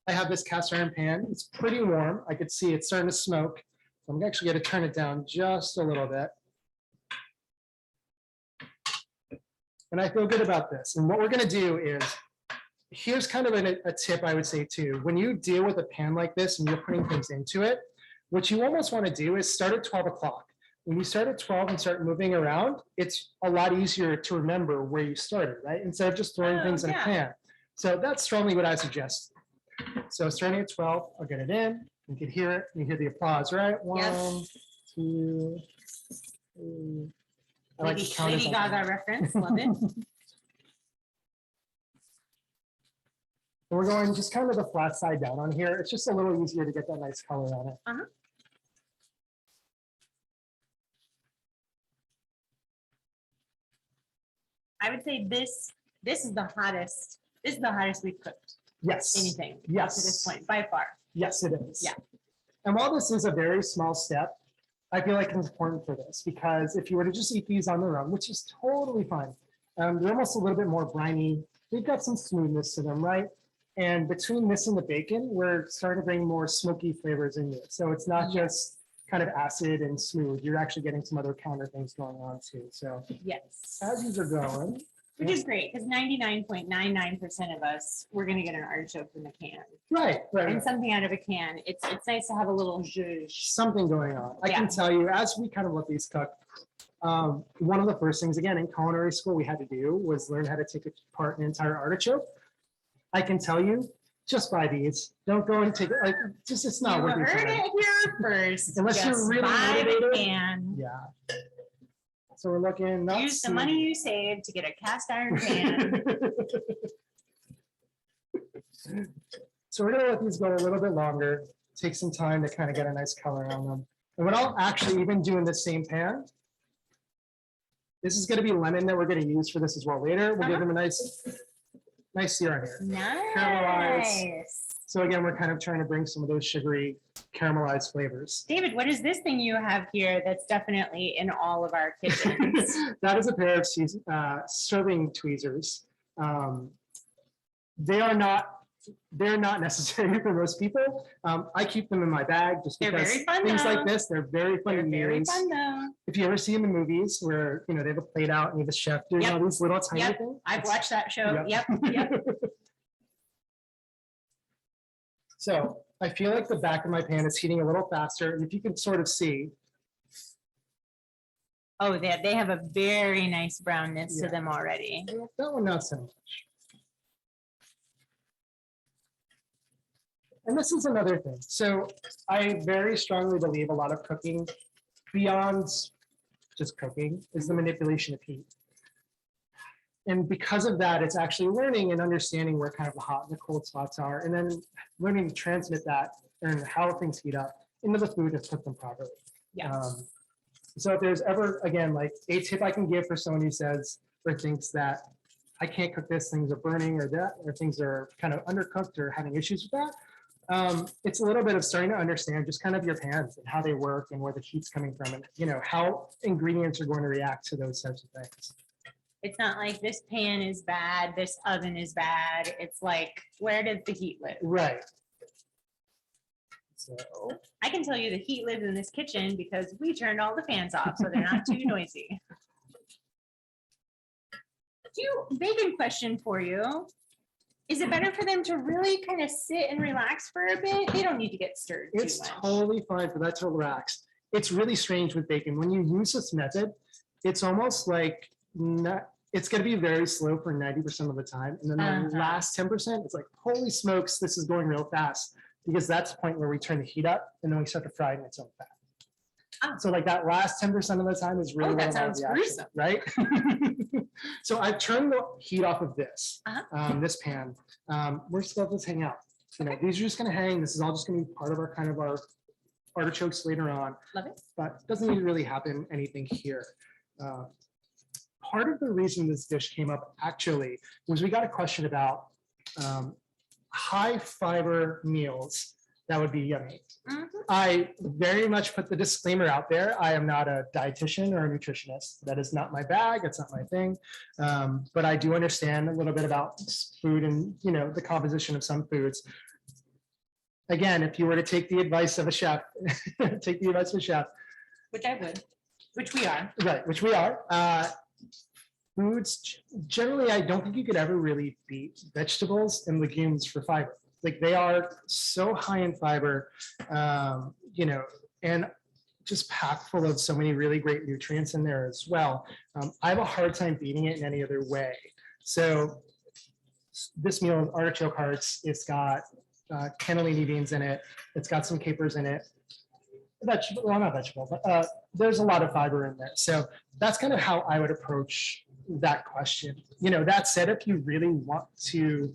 I have this cast iron pan. It's pretty warm. I could see it starting to smoke. So I'm actually going to turn it down just a little bit. And I feel good about this. And what we're going to do is, here's kind of a tip I would say too. When you deal with a pan like this and you're putting things into it, what you almost want to do is start at 12 o'clock. When you start at 12 and start moving around, it's a lot easier to remember where you started, right? Instead of just throwing things in a pan. So that's strongly what I suggest. So starting at 12, I'll get it in. You can hear it. You hear the applause, right? One, two, three. I like to count Lady as Gaga reference. Love it. We're going just kind of the flat side down on here. It's just a little easier to get that nice color on it. I would say this is the hottest. This is the hottest we've cooked Yes. anything up to Yes. this point by far. Yes, it is. Yeah. And while this is a very small step, I feel like it's important for this because if you were to just eat these on their own, which is totally fine, they're almost a little bit more briny. They've got some smoothness to them, right? And between this and the bacon, we're starting to bring more smoky flavors into it. So it's not just kind of acid and smooth. You're actually getting some other counter things going on too. So Yes. as these are going, Which is great because 99.99% of us, we're going to get an artichoke from a can. right. And something out of a can. It's nice to have a little zhuzh. Something going on. I can tell you, as we kind of let these cook, one of the first things, again, in culinary school we had to do was learn how to take apart an entire artichoke. I can tell you, just buy these. Don't go and take it. Like, just it's not You worth your heard time. it here first. Unless you're Just really buy the motivated. can. Yeah. So we're looking. Not Use the money you saved to get a cast iron pan. So we're gonna let these go a little bit longer. Take some time to kind of get a nice color on them. And what I'll actually even do in the same pan. This is gonna be lemon that we're gonna use for this as well later. We'll give them a nice sear on here. Nice. So again, we're kind of trying to bring some of those sugary caramelized flavors. David, what is this thing you have here that's definitely in all of our kitchens? That is a pair of serving tweezers. They're not necessary for most people. I keep them in my bag just They're because very fun, things though. like this, they're very fun They're to very use. fun though. If you ever see them in movies where, they have a plate out and you have a chef doing Yep. all these little tiny Yep. things. I've watched that show. Yep. Yep. So I feel like the back of my pan is heating a little faster. And if you can sort of see, Oh, they have a very nice brownness to Yeah. them already. that one not so much. And this is another thing. So I very strongly believe a lot of cooking beyond just cooking is the manipulation of heat. And because of that, it's actually learning and understanding where kind of the hot and the cold spots are, and then learning to transmit that and how things heat up into the food and cook them properly. Yes. So if there's ever, again, like a tip I can give for someone who says or thinks that I can't cook this, things are burning or that, or things are kind of undercooked or having issues with that, it's a little bit of starting to understand just kind of your pans and how they work and where the heat's coming from and, how ingredients are going to react to those types of things. It's not like this pan is bad, this oven is bad. It's like, where does the heat live? Right. So, I can tell you the heat lives in this kitchen because we turned all the fans off, so they're not too noisy. Bacon question for you. Is it better for them to really kind of sit and relax for a bit? They don't need to get stirred too it's much. totally fine for that to relax. It's really strange with bacon. When you use this method, it's almost like it's going to be very slow for 90% of the time. And then the last 10%, it's like, holy smokes, this is going real fast. Because that's the point where we turn the heat up and then we start to fry it in its own fat. So like that last 10% of the time is really that what sounds the action, right? So I've turned the heat off of this, this pan. We're just let this hang out. You know, these are just gonna hang. This is all just gonna be part of our our artichokes later on. Love it. But it doesn't need to really happen anything here. Part of the reason this dish came up actually was we got a question about high fiber meals that would be yummy. I very much put the disclaimer out there. I am not a dietitian or a nutritionist. That is not my bag. It's not my thing. But I do understand a little bit about food and, you know, the composition of some foods. Again, if you were to take the advice of a chef, take the advice of a chef. Which I would, which we are. Right, which we are. Foods, generally, I don't think you could ever really beat vegetables and legumes for fiber. Like they are so high in fiber, you know, and just packed full of so many really great nutrients in there as well. I have a hard time beating it in any other way. So this meal, artichoke hearts, it's got cannellini beans in it. It's got some capers in it. Vegetable, well, not vegetable, but there's a lot of fiber in there. So that's kind of how I would approach that question. You know, that said, if you really want to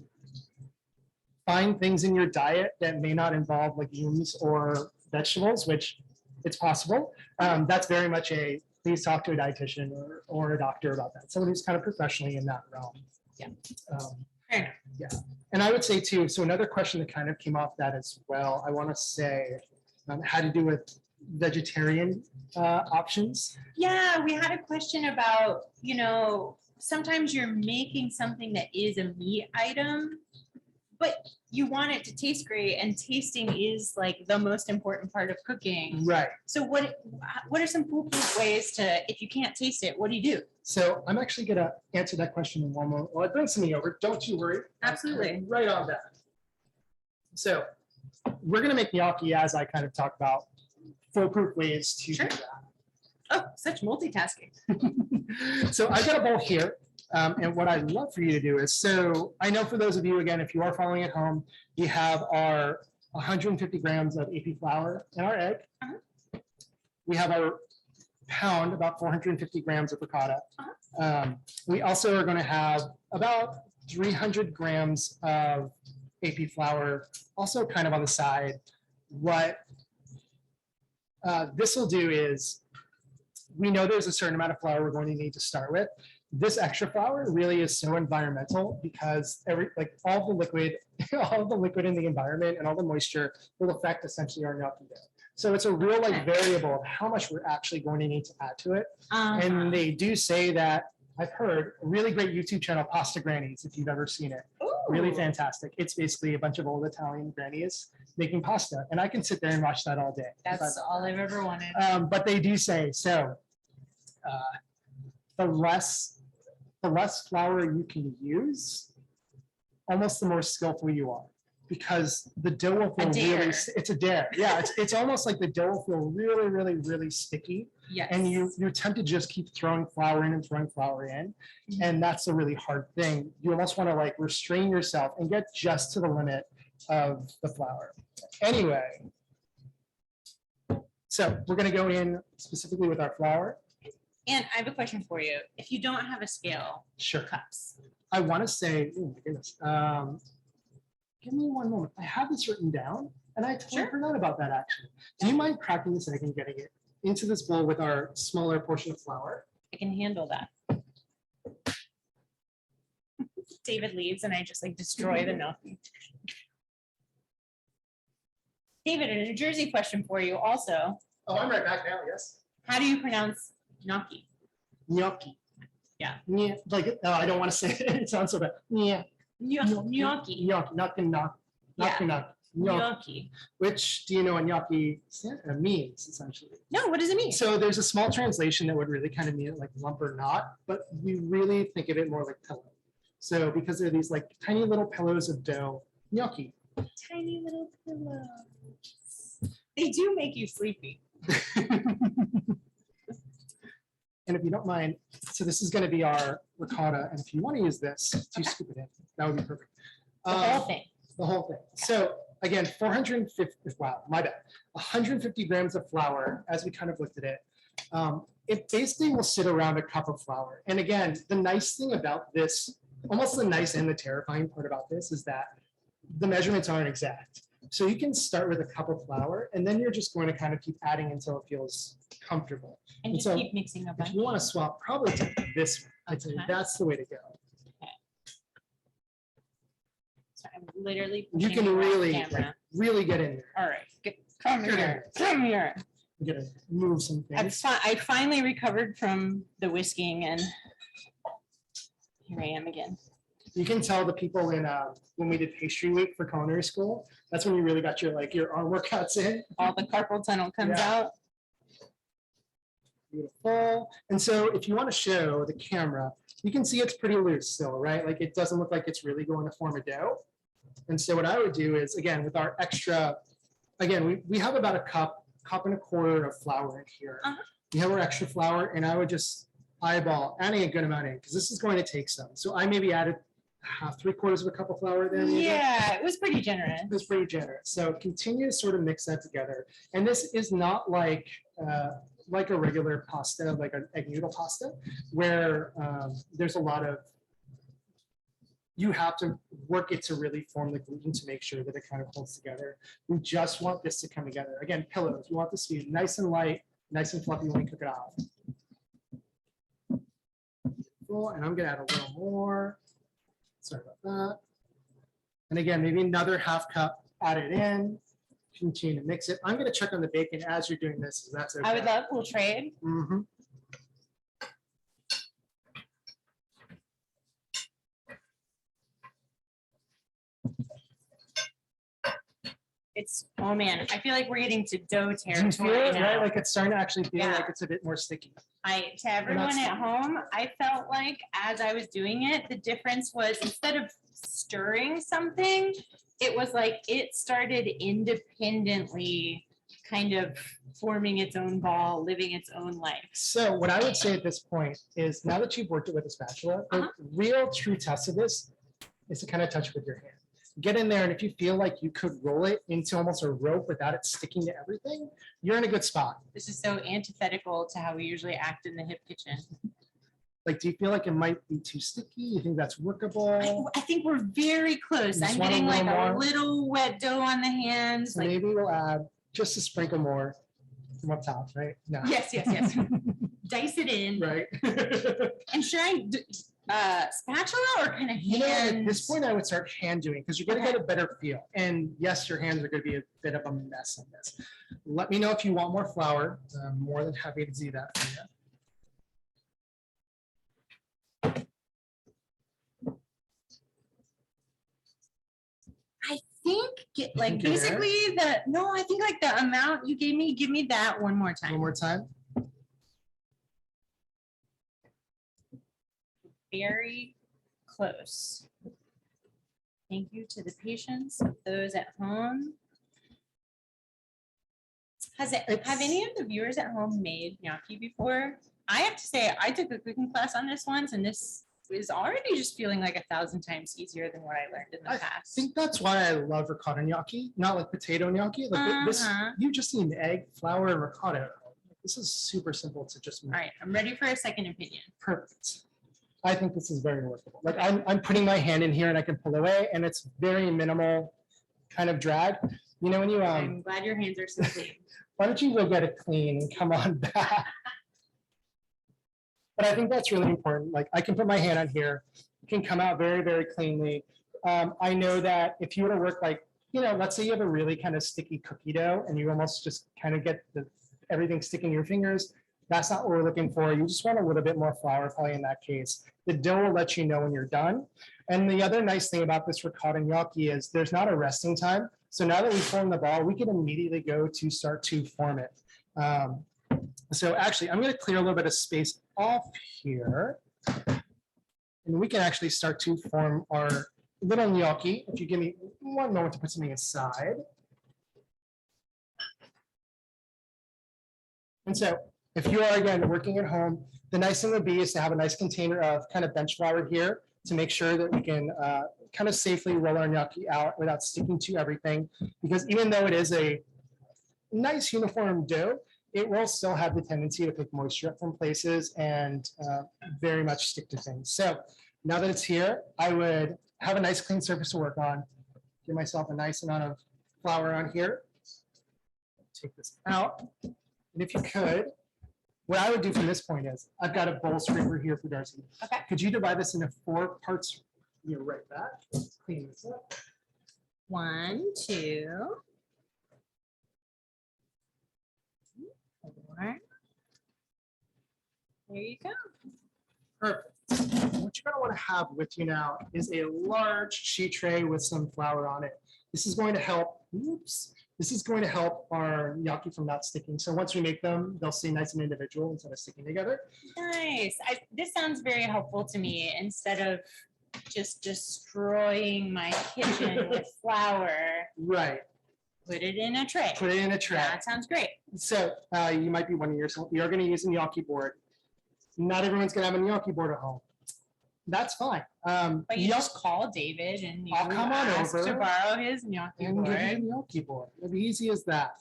find things in your diet that may not involve legumes or vegetables, which it's possible, that's very much a please talk to a dietitian or a doctor about that. Someone who's kind of professionally in that realm. Yeah. Yeah. And I would say too, so another question that kind of came off that as well, I want to say had to do with vegetarian options. Yeah, we had a question about, you know, sometimes you're making something that is a meat item, but you want it to taste great, and tasting is like the most important part of cooking. Right. So what are some foolproof ways to, if you can't taste it, what do you do? So I'm actually going to answer that question in one moment. Well, it brings me over. Don't you worry. Absolutely. Right on that. So we're going to make gnocchi, as I kind of talk about foolproof ways to do that. Oh, such multitasking. So I've got a bowl here. And what I'd love for you to do is, so I know for those of you, again, if you are following at home, we have our 150 grams of AP flour in our egg. We have our pound, about 450 grams of ricotta. We also are going to have about 300 grams of AP flour, also kind of on the side. What this will do is, we know there's a certain amount of flour we're going to need to start with. This extra flour really is so environmental because all the liquid in the environment and all the moisture will affect essentially our gnocchi dough. So it's a real variable of how much we're actually going to need to add to it. And they do say that, I've heard, a really great YouTube channel, Pasta Grannies, if you've ever seen it. Ooh. Really fantastic. It's basically a bunch of old Italian grannies making pasta. And I can sit there and watch that all day. That's all I've ever wanted. But they do say, so the less flour you can use, almost the more skillful you are, because the dough will feel really, it's a dare. Yeah, it's almost like the dough will feel really, really, really sticky. Yes. And you're tempted to just keep throwing flour in and throwing flour in. And that's a really hard thing. You almost want to restrain yourself and get just to the limit of the flour. Anyway, so we're going to go in specifically with our flour. And I have a question for you. If you don't have a scale, Sure. cups. I want to say, oh my goodness, give me one moment. I have this written down, and I totally forgot about that actually. Do you mind cracking this egg and getting it into this bowl with our smaller portion of flour? I can handle that. David leaves and I just destroy the gnocchi. David, a New Jersey question for you also. Oh, I'm right back now, yes. How do you pronounce gnocchi? Gnocchi. Yeah. Yeah, I don't want to say it. It sounds so bad. Yeah. Gnocchi. Gnocchi. Knock. Yeah. Knock. Gnocchi. which do you know what gnocchi means essentially? No, what does it mean? So there's a small translation that would really kind of mean it like lump or knot, but we really think of it more like pillow. So because they're these like tiny little pillows of dough, gnocchi. Tiny little pillows. They do make you sleepy. And if you don't mind, so this is going to be our ricotta, and if you want to use this to scoop it in, that would be perfect. The whole thing. The whole thing. So again, 450, wow, my bad, 150 grams of flour, as we kind of looked at it. It basically will sit around a cup of flour. And again, the nice thing about this, almost the nice and the terrifying part about this is that the measurements aren't exact. So you can start with a cup of flour, and then you're just going to kind of keep adding until it feels comfortable. And just so keep mixing a bunch. If you want to swap, probably take this one. I'd say Okay. that's the way to go. So I'm literally. You pushing can you off really, camera. really get in there. All right, come Get in here, come here. I'm gonna move some things. I finally recovered from the whisking and here I am again. You can tell the people in when we did pastry week for culinary school, that's when you really got your arm workouts in. All the carpal tunnel comes Yeah. out. Beautiful. And so if you want to show the camera, you can see it's pretty loose still, right? Like it doesn't look like it's really going to form a dough. And so what I would do is, again, with our extra, again, we have about a cup and a quarter of flour in here. Uh-huh. We have our extra flour, and I would just eyeball adding a good amount in, because this is going to take some. So I maybe added three-quarters of a cup of flour there. Maybe. Yeah, it was pretty generous. It was pretty generous. So continue to sort of mix that together. And this is not like a regular pasta, like an egg noodle pasta, where there's a lot of, you have to work it to really form the gluten to make sure that it kind of holds together. We just want this to come together. Again, pillows, we want this to be nice and light, nice and fluffy when we cook it off. Cool, and I'm gonna add a little more. Sorry about that. And again, maybe another half cup added in. Continue to mix it. I'm going to check on the bacon as you're doing this. If that's okay. I would love, we'll trade. Mhm. It's, oh man, I feel like we're getting to dough Do you feel territory it, right? now. Like it's starting to actually feel Yeah. like it's a bit more sticky. To everyone at home, I felt like as I was doing it, the difference was instead of stirring something, it was like it started independently kind of forming its own ball, living its own life. So what I would say at this point is now that you've worked it with a spatula, the real true test of this is to kind of touch with your hand. Get in there, and if you feel like you could roll it into almost a rope without it sticking to everything, you're in a good spot. This is so antithetical to how we usually act in the hip kitchen. Like, do you feel like it might be too sticky? You think that's workable? I think we're very close. You just I'm want a getting like little a more? little wet dough on the hands. So Like, maybe we'll add just a sprinkle more from up top, right? No. yes. Dice it in. Right? And should I spatula or kind of You know, at this hands? point, I would start hand doing because you're going to Okay. get a better feel. And yes, your hands are going to be a bit of a mess on this. Let me know if you want more flour. I'm more than happy to do that for you. I think like Okay. basically I think like the amount you gave me, give me that one more time. One more time. Very close. Thank you to the patience of those at home. Have any of the viewers at home made gnocchi before? I have to say, I took a cooking class on this once, and this is already just feeling like 1,000 times easier than what I learned in the I past. think that's why I love ricotta gnocchi, not like potato gnocchi. Like this, Uh-huh. you just need egg, flour, and ricotta. This is super simple to just make. All right, I'm ready for a second opinion. Perfect. I think this is very workable. Like I'm putting my hand in here and I can pull away, and it's very minimal kind of drag. You know, when you I'm glad your hands are so clean. why don't you go get it clean and come on back? But I think that's really important. Like I can put my hand on here, it can come out very, very cleanly. I know that if you were to work like, you know, let's say you have a really kind of sticky cookie dough and you almost just kind of get everything sticking to your fingers. That's not what we're looking for. You just want a little bit more flour probably in that case. The dough will let you know when you're done. And the other nice thing about this ricotta gnocchi is there's not a resting time. So now that we form the ball, we can immediately go to start to form it. So actually, I'm going to clear a little bit of space off here. And we can actually start to form our little gnocchi. If you give me one moment to put something aside. And so if you are, again, working at home, the nice thing would be is to have a nice container of kind of bench flour here to make sure that we can kind of safely roll our gnocchi out without sticking to everything. Because even though it is a nice uniform dough, it will still have the tendency to pick moisture up from places and very much stick to things. So now that it's here, I would have a nice clean surface to work on. Give myself a nice amount of flour on here. Take this out. And if you could, what I would do from this point is, I've got a bowl scraper here for Darcy. Okay. Could you divide this into 4 parts? You're right back. Let's clean this up. 1, 2, 4. There you go. Perfect. What you're going to want to have with you now is a large sheet tray with some flour on it. This is going to help, this is going to help our gnocchi from not sticking. So once we make them, they'll stay nice and individual instead of sticking together. Nice. This sounds very helpful to me instead of just destroying my kitchen with flour. Right. Put it in a tray. Put it in a tray. That sounds great. So you might be wondering yourself, you're going to use a gnocchi board. Not everyone's going to have a gnocchi board at home. That's fine. But you just call David and you I'll come on ask over to borrow his gnocchi and give you a board. gnocchi board. It'll be easy as that.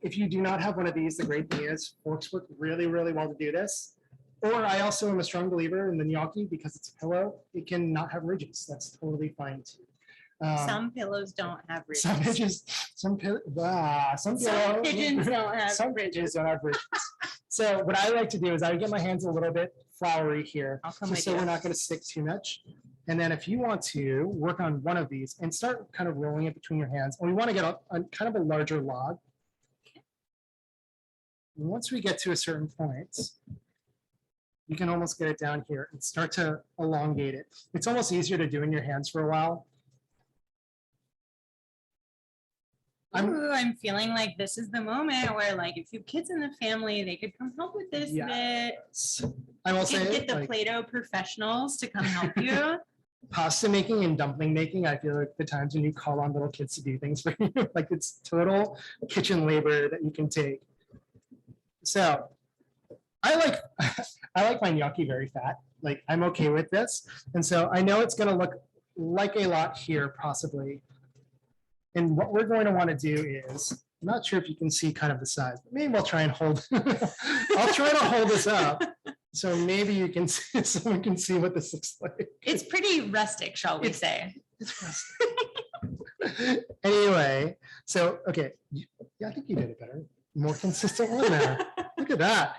If you do not have one of these, the great thing is forks work really, really well to do this. Or I also am a strong believer in the gnocchi because it's a pillow. It can not have ridges. That's totally fine too. Some pillows don't have ridges. Some ridges, some Some pillows- pigeons don't have some ridges don't have ridges. So what I like to do is I get my hands a little bit floury here, I'll come just with so you. we're not going to stick too much. And then if you want to work on one of these and start kind of rolling it between your hands, and we want to get a kind of a larger log. And once we get to a certain point, you can almost get it down here and start to elongate it. It's almost easier to do in your hands for a while. I'm feeling like this is the moment where, like, if you have kids in the family, they could come help with this Yeah. bit. I will You say, could get the like, Play-Doh professionals to come help you. pasta making and dumpling making, I feel like the times when you call on little kids to do things for you, like it's total kitchen labor that you can take. So I like my gnocchi very fat. Like I'm okay with this. And so I know it's gonna look like a lot here possibly. And what we're going to want to do is, I'm not sure if you can see kind of the size, but maybe I'll try and hold, I'll try to hold this up. So maybe you can see, someone can see what this looks like. It's pretty rustic, shall we say. Anyway, so, okay, yeah, I think you did it better. More consistent one there. Look at that.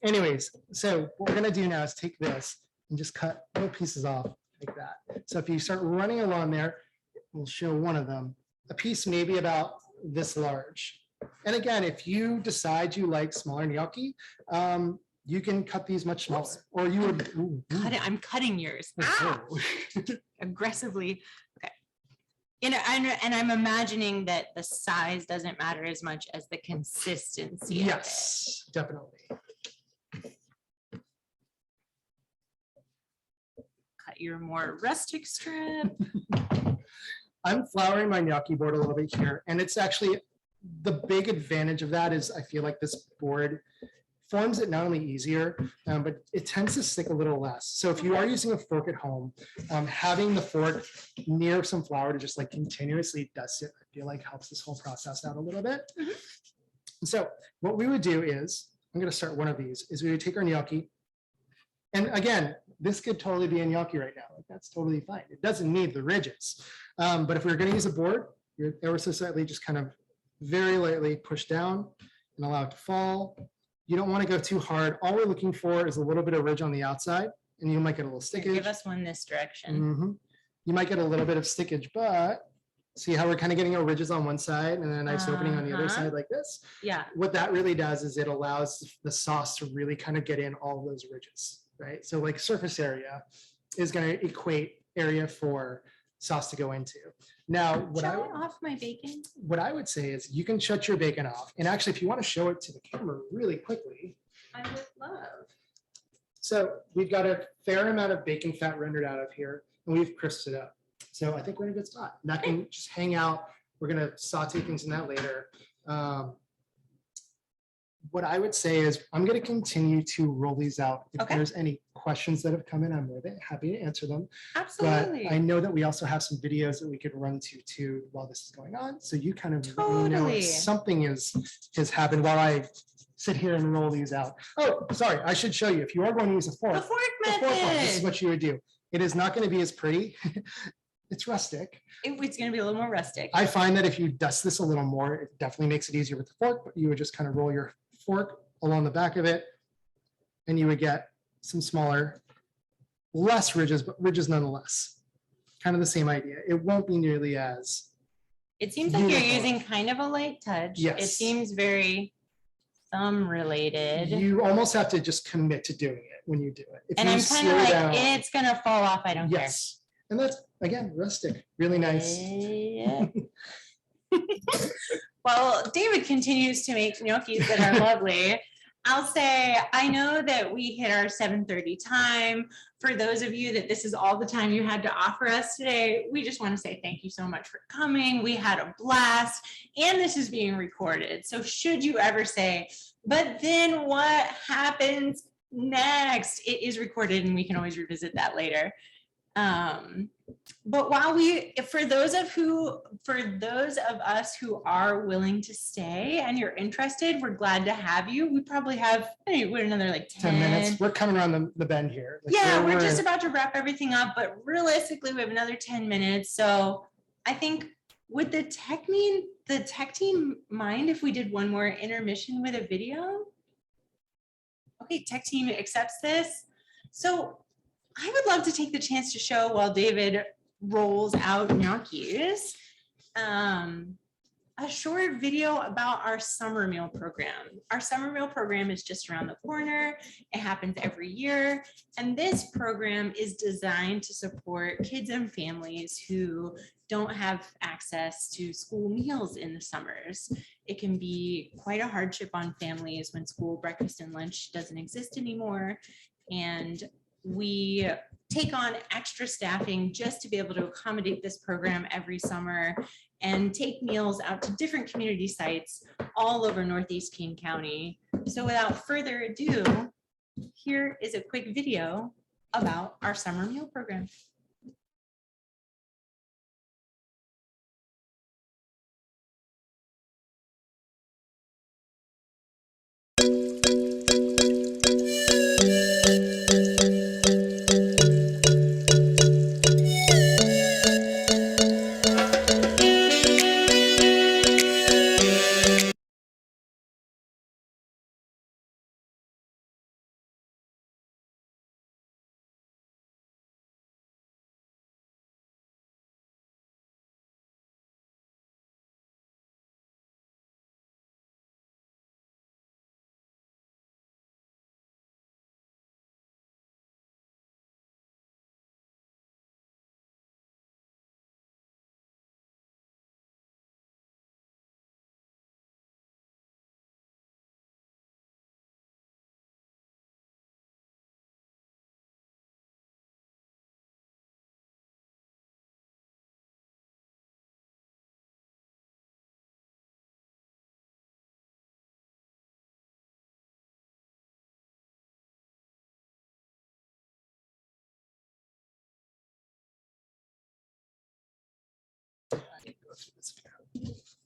Anyways, so what we're gonna do now is take this and just cut little pieces off like that. So if you start running along there, we'll show one of them, a piece maybe about this large. And again, if you decide you like smaller gnocchi, you can cut these much smaller, or you would. I'm cutting yours. Aggressively. Okay. And I'm imagining that the size doesn't matter as much as the consistency. of it. Yes, definitely. Cut your more rustic strip. I'm flouring my gnocchi board a little bit here, and it's actually the big advantage of that is I feel like this board forms it not only easier, but it tends to stick a little less. So if you are using a fork at home, having the fork near some flour to just like continuously dust it, I feel like helps this whole process out a little bit. So what we would do is, I'm going to start one of these, is we would take our gnocchi. And again, this could totally be a gnocchi right now. Like that's totally fine. It doesn't need the ridges. But if we're going to use a board, you're ever so slightly just kind of very lightly push down and allow it to fall. You don't want to go too hard. All we're looking for is a little bit of ridge on the outside, and you might get a little Here, stickage. give us one this direction. Mhm. You might get a little bit of stickage, but see how we're kind of getting our ridges on one side and then a nice opening on the other Uh-huh. side like this? Yeah. What that really does is it allows the sauce to really kind of get in all of those ridges, right? So like surface area is going to equate area for sauce to go into. Now, Shall I off my bacon? what I would say is you can shut your bacon off. And actually, if you want to show it to the camera really quickly. I would love. So we've got a fair amount of bacon fat rendered out of here, and we've crisped it up. So I think we're in a good spot. And that can just hang out. We're going to saute things in that later. What I would say is I'm going to continue to roll these out. If Okay. there's any questions that have come in, I'm more than happy to answer them. But Absolutely. I know that we also have some videos that we could run to too while this is going on. So you kind of let me know Totally. if something has happened while I sit here and roll these out. Oh, sorry, I should show you. If you are going to use a fork, The fork the fork one, this is method. what you would do. It is not going to be as pretty. It's rustic. It's going to be a little more rustic. I find that if you dust this a little more, it definitely makes it easier with the fork, but you would just kind of roll your fork along the back of it, and you would get some smaller, less ridges, but ridges nonetheless. Kind of the same idea. It won't be nearly as, It seems like you're Uniform. using kind of a light touch. It Yes. seems very thumb related. you almost have to just commit to doing it when you do it. If And you I'm kind slow of like, down- it's going to fall off. I don't care. Yes, and that's, again, rustic, really nice. Yeah. Well, David continues to make gnocchis that are lovely. I'll say, I know that we hit our 7:30 time. For those of you that this is all the time you had to offer us today, we just want to say thank you so much for coming. We had a blast, and this is being recorded. So should you ever say, but then what happens next? It is recorded, and we can always revisit that later. But for those of us who are willing to stay and you're interested, we're glad to have you. We probably have we're another like 10 minutes. We're coming around the bend here. Like, Yeah, we're just about to wrap everything up, but realistically, we have another 10 minutes. So I think would the tech team mind if we did one more intermission with a video? Okay, tech team accepts this. So I would love to take the chance to show while David rolls out gnocchis, a short video about our summer meal program. Our summer meal program is just around the corner. It happens every year. And this program is designed to support kids and families who don't have access to school meals in the summers. It can be quite a hardship on families when school breakfast and lunch doesn't exist anymore. And we take on extra staffing just to be able to accommodate this program every summer and take meals out to different community sites all over Northeast King County. So without further ado, here is a quick video about our summer meal program.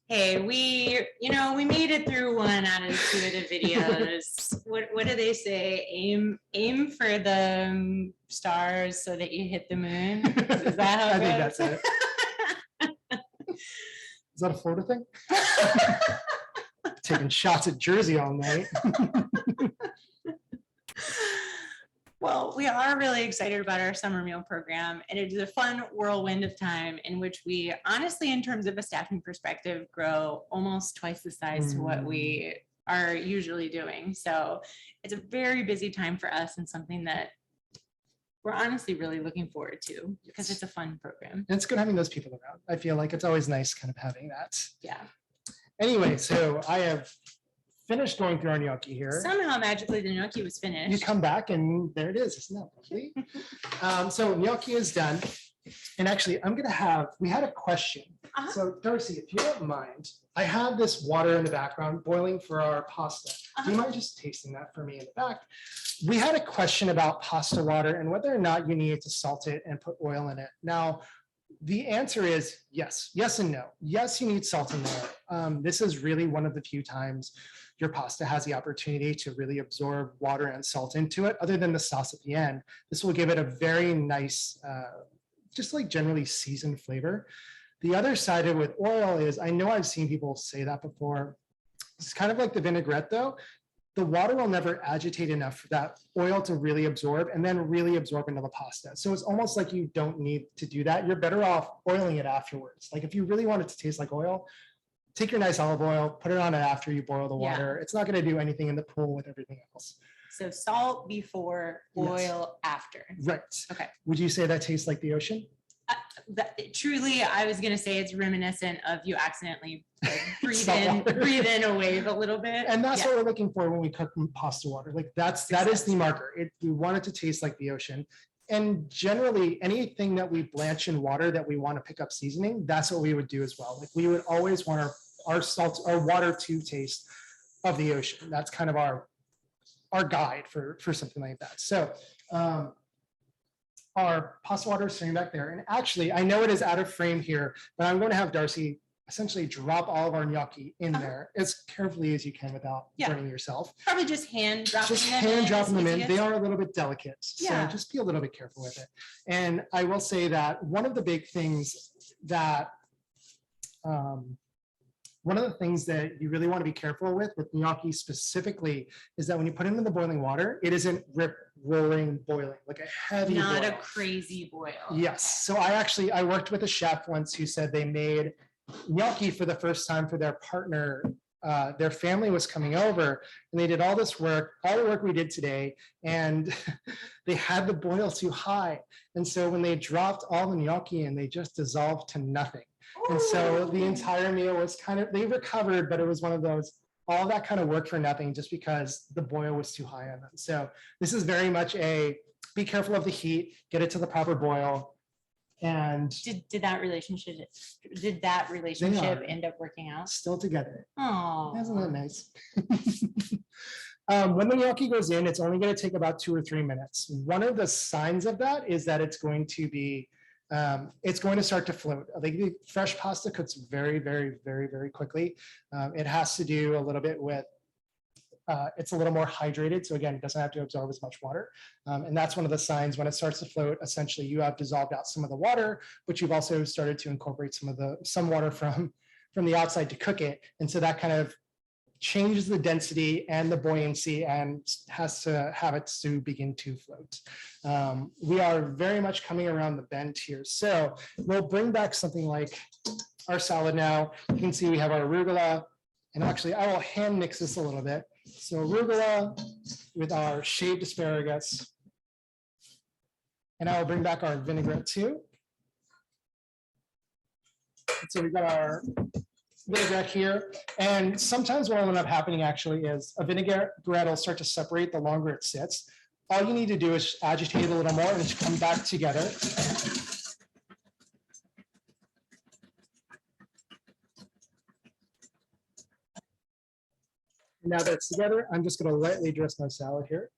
Hey, we made it through one out of two of the videos. What do they say? Aim for the stars so that you hit the moon. Is that how I it think goes? that's it. Is that a Florida thing? Taking shots at Jersey all night. Well, we are really excited about our summer meal program, and it is a fun whirlwind of time in which we honestly, in terms of a staffing perspective, grow almost twice the size to what we are usually doing. So it's a very busy time for us and something that we're honestly really looking forward to because it's a fun program. And it's good having those people around. I feel like it's always nice kind of having that. Yeah. Anyway, so I have finished going through our gnocchi here. Somehow magically the gnocchi was You finished. come back and there it is. Isn't that lovely? So gnocchi is done. And actually, we had a question. Uh-huh. So Darcy, if you don't mind, I have this water in the background boiling for our pasta. Do you mind just tasting that for me in the back? We had a question about pasta water and whether or not you needed to salt it and put oil in it. Now, the answer is yes, yes and no. Yes, you need salt in there. This is really one of the few times your pasta has the opportunity to really absorb water and salt into it, other than the sauce at the end. This will give it a very nice, just like generally seasoned flavor. The other side of it with oil is, I know I've seen people say that before. It's kind of like the vinaigrette though. The water will never agitate enough for that oil to really absorb and then really absorb into the pasta. So it's almost like you don't need to do that. You're better off oiling it afterwards. Like if you really want it to taste like oil, take your nice olive oil, put it on it after you boil the water. It's not going to do anything in the pool with everything else. So salt before, oil after. Right. Okay. Would you say that tastes like the ocean? Truly, I was gonna say it's reminiscent of you accidentally like, breathe Salt in, water. breathe in a wave a little bit. And that's Yeah. what we're looking for when we cook pasta water. Like that is the marker. We want it to taste like the ocean. And generally, anything that we blanch in water that we want to pick up seasoning, that's what we would do as well. Like we would always want our salt, our water to taste of the ocean. That's kind of our guide for something like that. So our pasta water is sitting back there. And actually, I know it is out of frame here, but I'm going to have Darcy essentially drop all of our gnocchi in there as carefully as you can without burning yourself. Probably just hand dropping Just them hand in dropping them in. as They easy are a little bit delicate. Yeah. So just be a little bit careful with it. And I will say that one of the big things that one of the things that you really want to be careful with gnocchi specifically is that when you put it in the boiling water, it isn't roaring boiling, like a heavy Not a boil. crazy boil. Yes. So I worked with a chef once who said they made gnocchi for the first time for their partner. Their family was coming over and they did all this work, all the work we did today, and they had the boil too high. And so when they dropped all the gnocchi in, they just dissolved to nothing. And so the entire meal was they recovered, but it was one of those, all that kind of work for nothing just because the boil was too high on them. So this is very much be careful of the heat, get it to the proper boil. And Did that relationship end up working out? still together. Oh, Isn't that nice? When the gnocchi goes in, it's only going to take about 2 or 3 minutes. One of the signs of that is that it's going to start to float. Like the fresh pasta cooks very, very, very, very quickly. It has to do a little bit with it's a little more hydrated. So again, it doesn't have to absorb as much water. And that's one of the signs when it starts to float. Essentially, you have dissolved out some of the water, but you've also started to incorporate some water from the outside to cook it. And so that kind of changes the density and the buoyancy and has to have it to begin to float. We are very much coming around the bend here. So we'll bring back something like our salad now. You can see we have our arugula. And actually, I will hand mix this a little bit. So arugula with our shaved asparagus. And I will bring back our vinaigrette too. So we've got our vinaigrette here. And sometimes what will end up happening actually is a vinaigrette will start to separate the longer it sits. All you need to do is agitate it a little more and it's come back together. Now that it's together, I'm just going to lightly dress my salad here.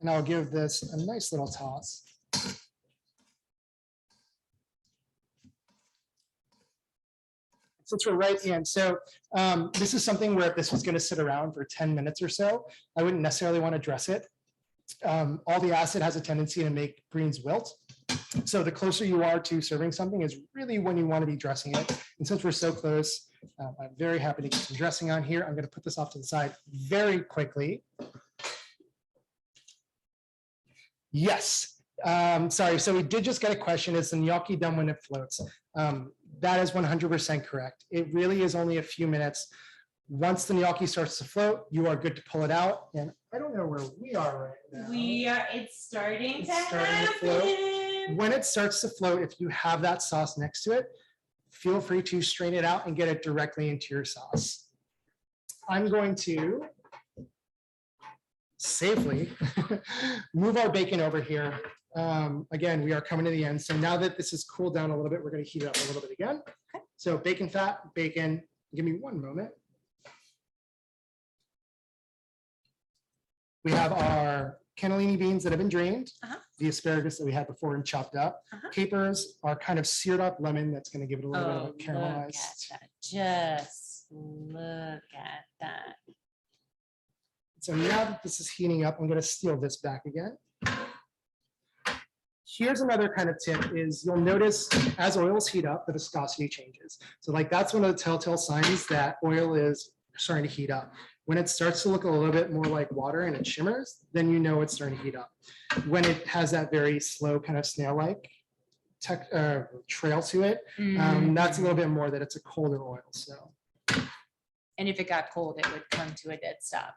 And I'll give this a nice little toss. Since we're right in, so this is something where if this was going to sit around for 10 minutes or so, I wouldn't necessarily want to dress it. All the acid has a tendency to make greens wilt. So the closer you are to serving something is really when you want to be dressing it. And since we're so close, I'm very happy to get some dressing on here. I'm going to put this off to the side very quickly. Yes. Sorry. So we did just get a question. Is the gnocchi done when it floats? That is 100% correct. It really is only a few minutes. Once the gnocchi starts to float, you are good to pull it out. And I don't know where we are right now. It's starting It's to starting to float. happen. When it starts to float, if you have that sauce next to it, feel free to strain it out and get it directly into your sauce. I'm going to safely move our bacon over here. Again, we are coming to the end. So now that this has cooled down a little bit, we're going to heat it up a little bit again. Okay. So bacon fat, bacon, give me one moment. We have our cannellini beans that have been drained, the asparagus that we had before and chopped up, capers, our kind of seared up lemon that's going to give it a little bit of a caramelized. Look at that. Just look at that. So now that this is heating up, I'm going to steal this back again. Here's another kind of tip is you'll notice as oils heat up, the viscosity changes. So like that's one of the telltale signs that oil is starting to heat up. When it starts to look a little bit more like water and it shimmers, then you know it's starting to heat up. When it has that very slow kind of snail-like trail to it, that's a little bit more that it's a colder oil. So, and if it got cold, it would come to a dead stop.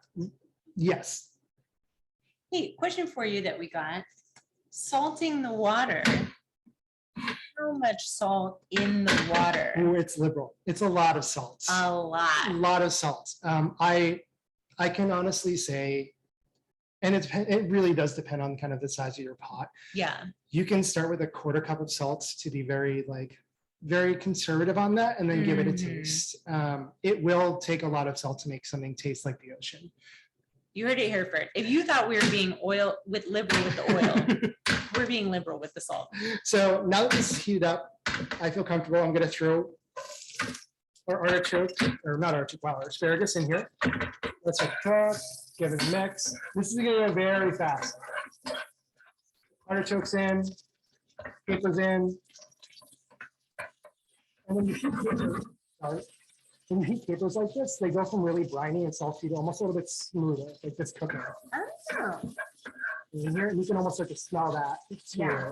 Yes. Hey, question for you that we got. Salting the water. How much salt in the water? Oh, it's liberal. It's a lot of salts. A lot. A lot of salts. I can honestly say, and it really does depend on kind of the size of your pot. Yeah. You can start with a quarter cup of salts to be very conservative on that, and then give it a taste. It will take a lot of salt to make something taste like the ocean. You heard it here first. If you thought we were being liberal with the oil, we're being liberal with the salt. So now that this is heated up, I feel comfortable. I'm going to throw our artichoke, or not artichoke, wow, our asparagus in here. Let's cook, give it a mix. This is going to go very fast. Artichokes in, capers in. And when you heat capers, when you heat capers like this, they go from really briny and salty to almost a little bit smoother, like this cooking. Oh. And here, you can almost start to smell that too. Yeah.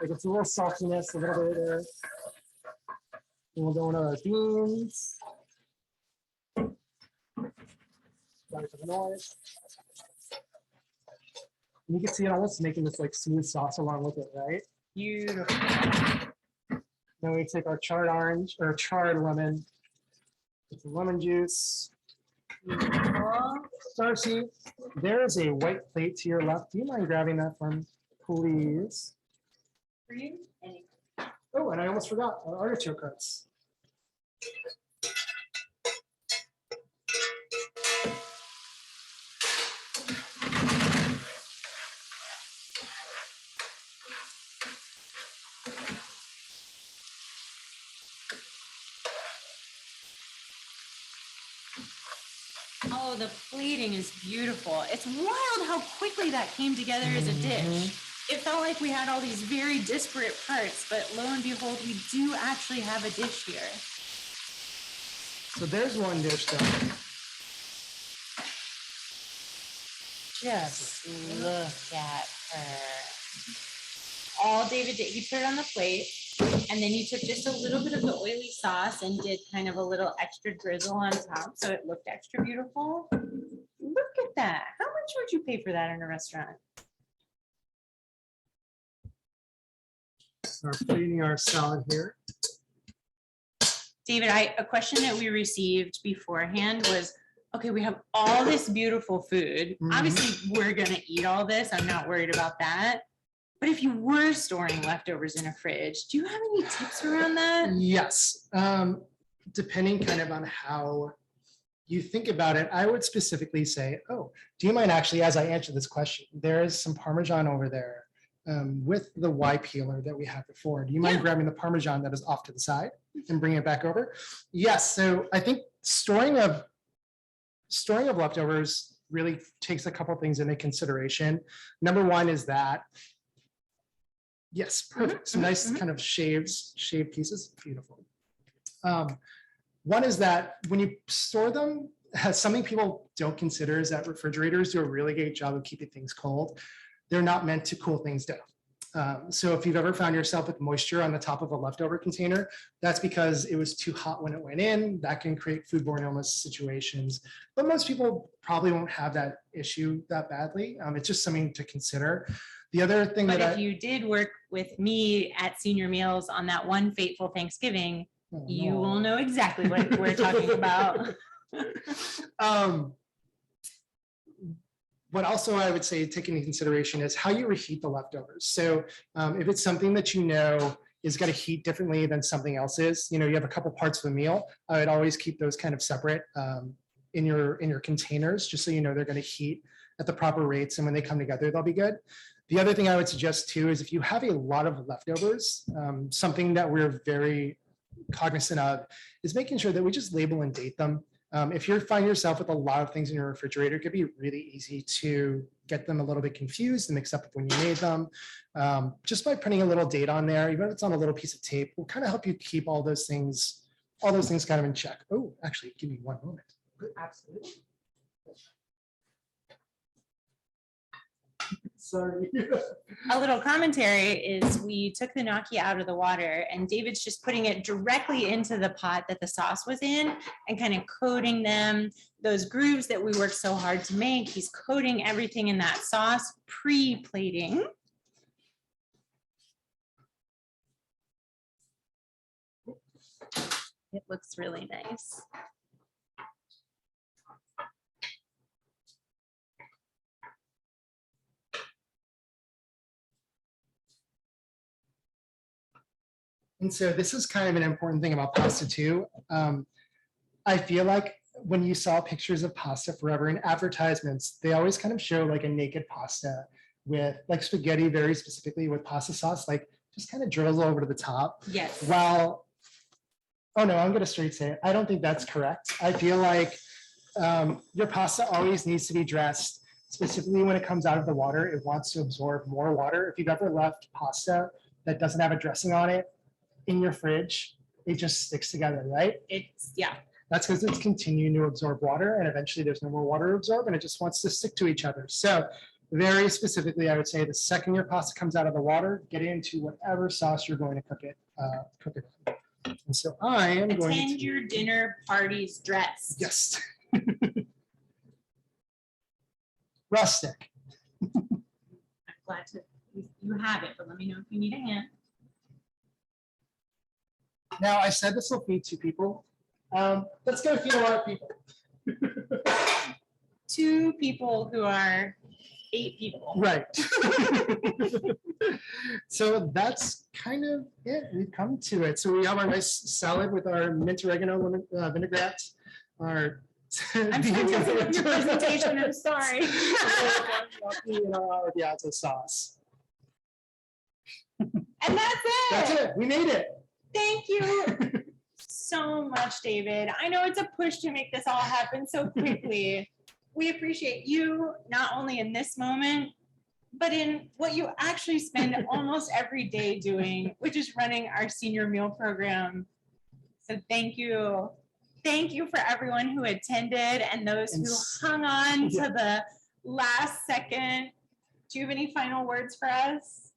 Like it's a little saltiness, a little bit there. And we'll go into our beans. Sorry for the noise. And you can see it almost making this like smooth sauce along with it, right? Beautiful. Then we take our charred orange or charred lemon, get some lemon juice. Darcy, there is a white plate to your left. Do you mind grabbing that for me, please? For you? Oh, and I almost forgot our artichoke hearts. Oh, the plating is beautiful. It's wild how quickly that came together as a dish. It felt like we had all these very disparate parts, but lo and behold, we do actually have a dish here. So there's one dish though. Just look at her. All David did, he put it on the plate, and then you took just a little bit of the oily sauce and did kind of a little extra drizzle on top, so it looked extra beautiful. Look at that. How much would you pay for that in a restaurant? We're plating our salad here. David, a question that we received beforehand was, okay, we have all this beautiful food. Obviously, we're gonna eat all this. I'm not worried about that. But if you were storing leftovers in a fridge, do you have any tips around that? Yes. Depending kind of on how you think about it, I would specifically say, oh, do you mind actually, as I answer this question, there is some Parmesan over there with the Y peeler that we had before. Do you mind grabbing the Parmesan that is off to the side and bringing it back over? Yes. So I think storing of leftovers really takes a couple things into consideration. Number one is that, yes, perfect. Some nice kind of shaved pieces. Beautiful. One is that when you store them, something people don't consider is that refrigerators do a really great job of keeping things cold. They're not meant to cool things down. So if you've ever found yourself with moisture on the top of a leftover container, that's because it was too hot when it went in. That can create foodborne illness situations. But most people probably won't have that issue that badly. It's just something to consider. The other thing But that if you did work with me at senior meals on that one fateful Thanksgiving, you will know exactly what we're talking about. What also I would say take into consideration is how you reheat the leftovers. So if it's something that you know is going to heat differently than something else is, you have a couple parts of the meal, I would always keep those kind of separate in your containers, just so you know they're going to heat at the proper rates, and when they come together, they'll be good. The other thing I would suggest too is if you have a lot of leftovers, something that we're very cognizant of is making sure that we just label and date them. If you find yourself with a lot of things in your refrigerator, it could be really easy to get them a little bit confused and mix up with when you made them. Just by putting a little date on there, even if it's on a little piece of tape, will kind of help you keep all those things kind of in check. Oh, actually, give me one moment. Absolutely. Sorry. A little commentary is we took the gnocchi out of the water and David's just putting it directly into the pot that the sauce was in and kind of coating them, those grooves that we worked so hard to make. He's coating everything in that sauce, pre-plating. It looks really nice. And so this is kind of an important thing about pasta too. I feel like when you saw pictures of pasta forever in advertisements, they always kind of show like a naked pasta with like spaghetti, very specifically with pasta sauce, like just kind of drizzle over to the top. Yes. While, oh no, I'm going to straight say it. I don't think that's correct. I feel like your pasta always needs to be dressed, specifically when it comes out of the water. It wants to absorb more water. If you've ever left pasta that doesn't have a dressing on it in your fridge, it just sticks together, right? Yeah. That's because it's continuing to absorb water, and eventually there's no more water to absorb and it just wants to stick to each other. So very specifically, I would say the second your pasta comes out of the water, get it into whatever sauce you're going to cook it in. And so I am going Attend to, your dinner parties dressed. yes. Rustic. I'm glad you have it, but let me know if you need a hand. Now, I said this will feed 2 people. Let's go feed a lot of people. 2 people who are 8 people. Right. So that's kind of it. We've come to it. So we have our nice salad with our mint oregano vinaigrette. I'm trying to set up your presentation. I'm sorry. Yeah, it's a sauce. And that's it. That's it. We made it. Thank you so much, David. I know it's a push to make this all happen so quickly. We appreciate you not only in this moment, but in what you actually spend almost every day doing, which is running our senior meal program. So thank you. Thank you for everyone who attended and those who hung on to the last second. Do you have any final words for us?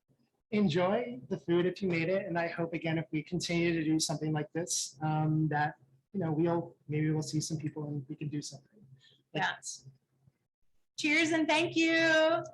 Enjoy the food if you made it, and I hope again if we continue to do something like this, that maybe we'll see some people and we can do something. Yeah. Cheers and thank you.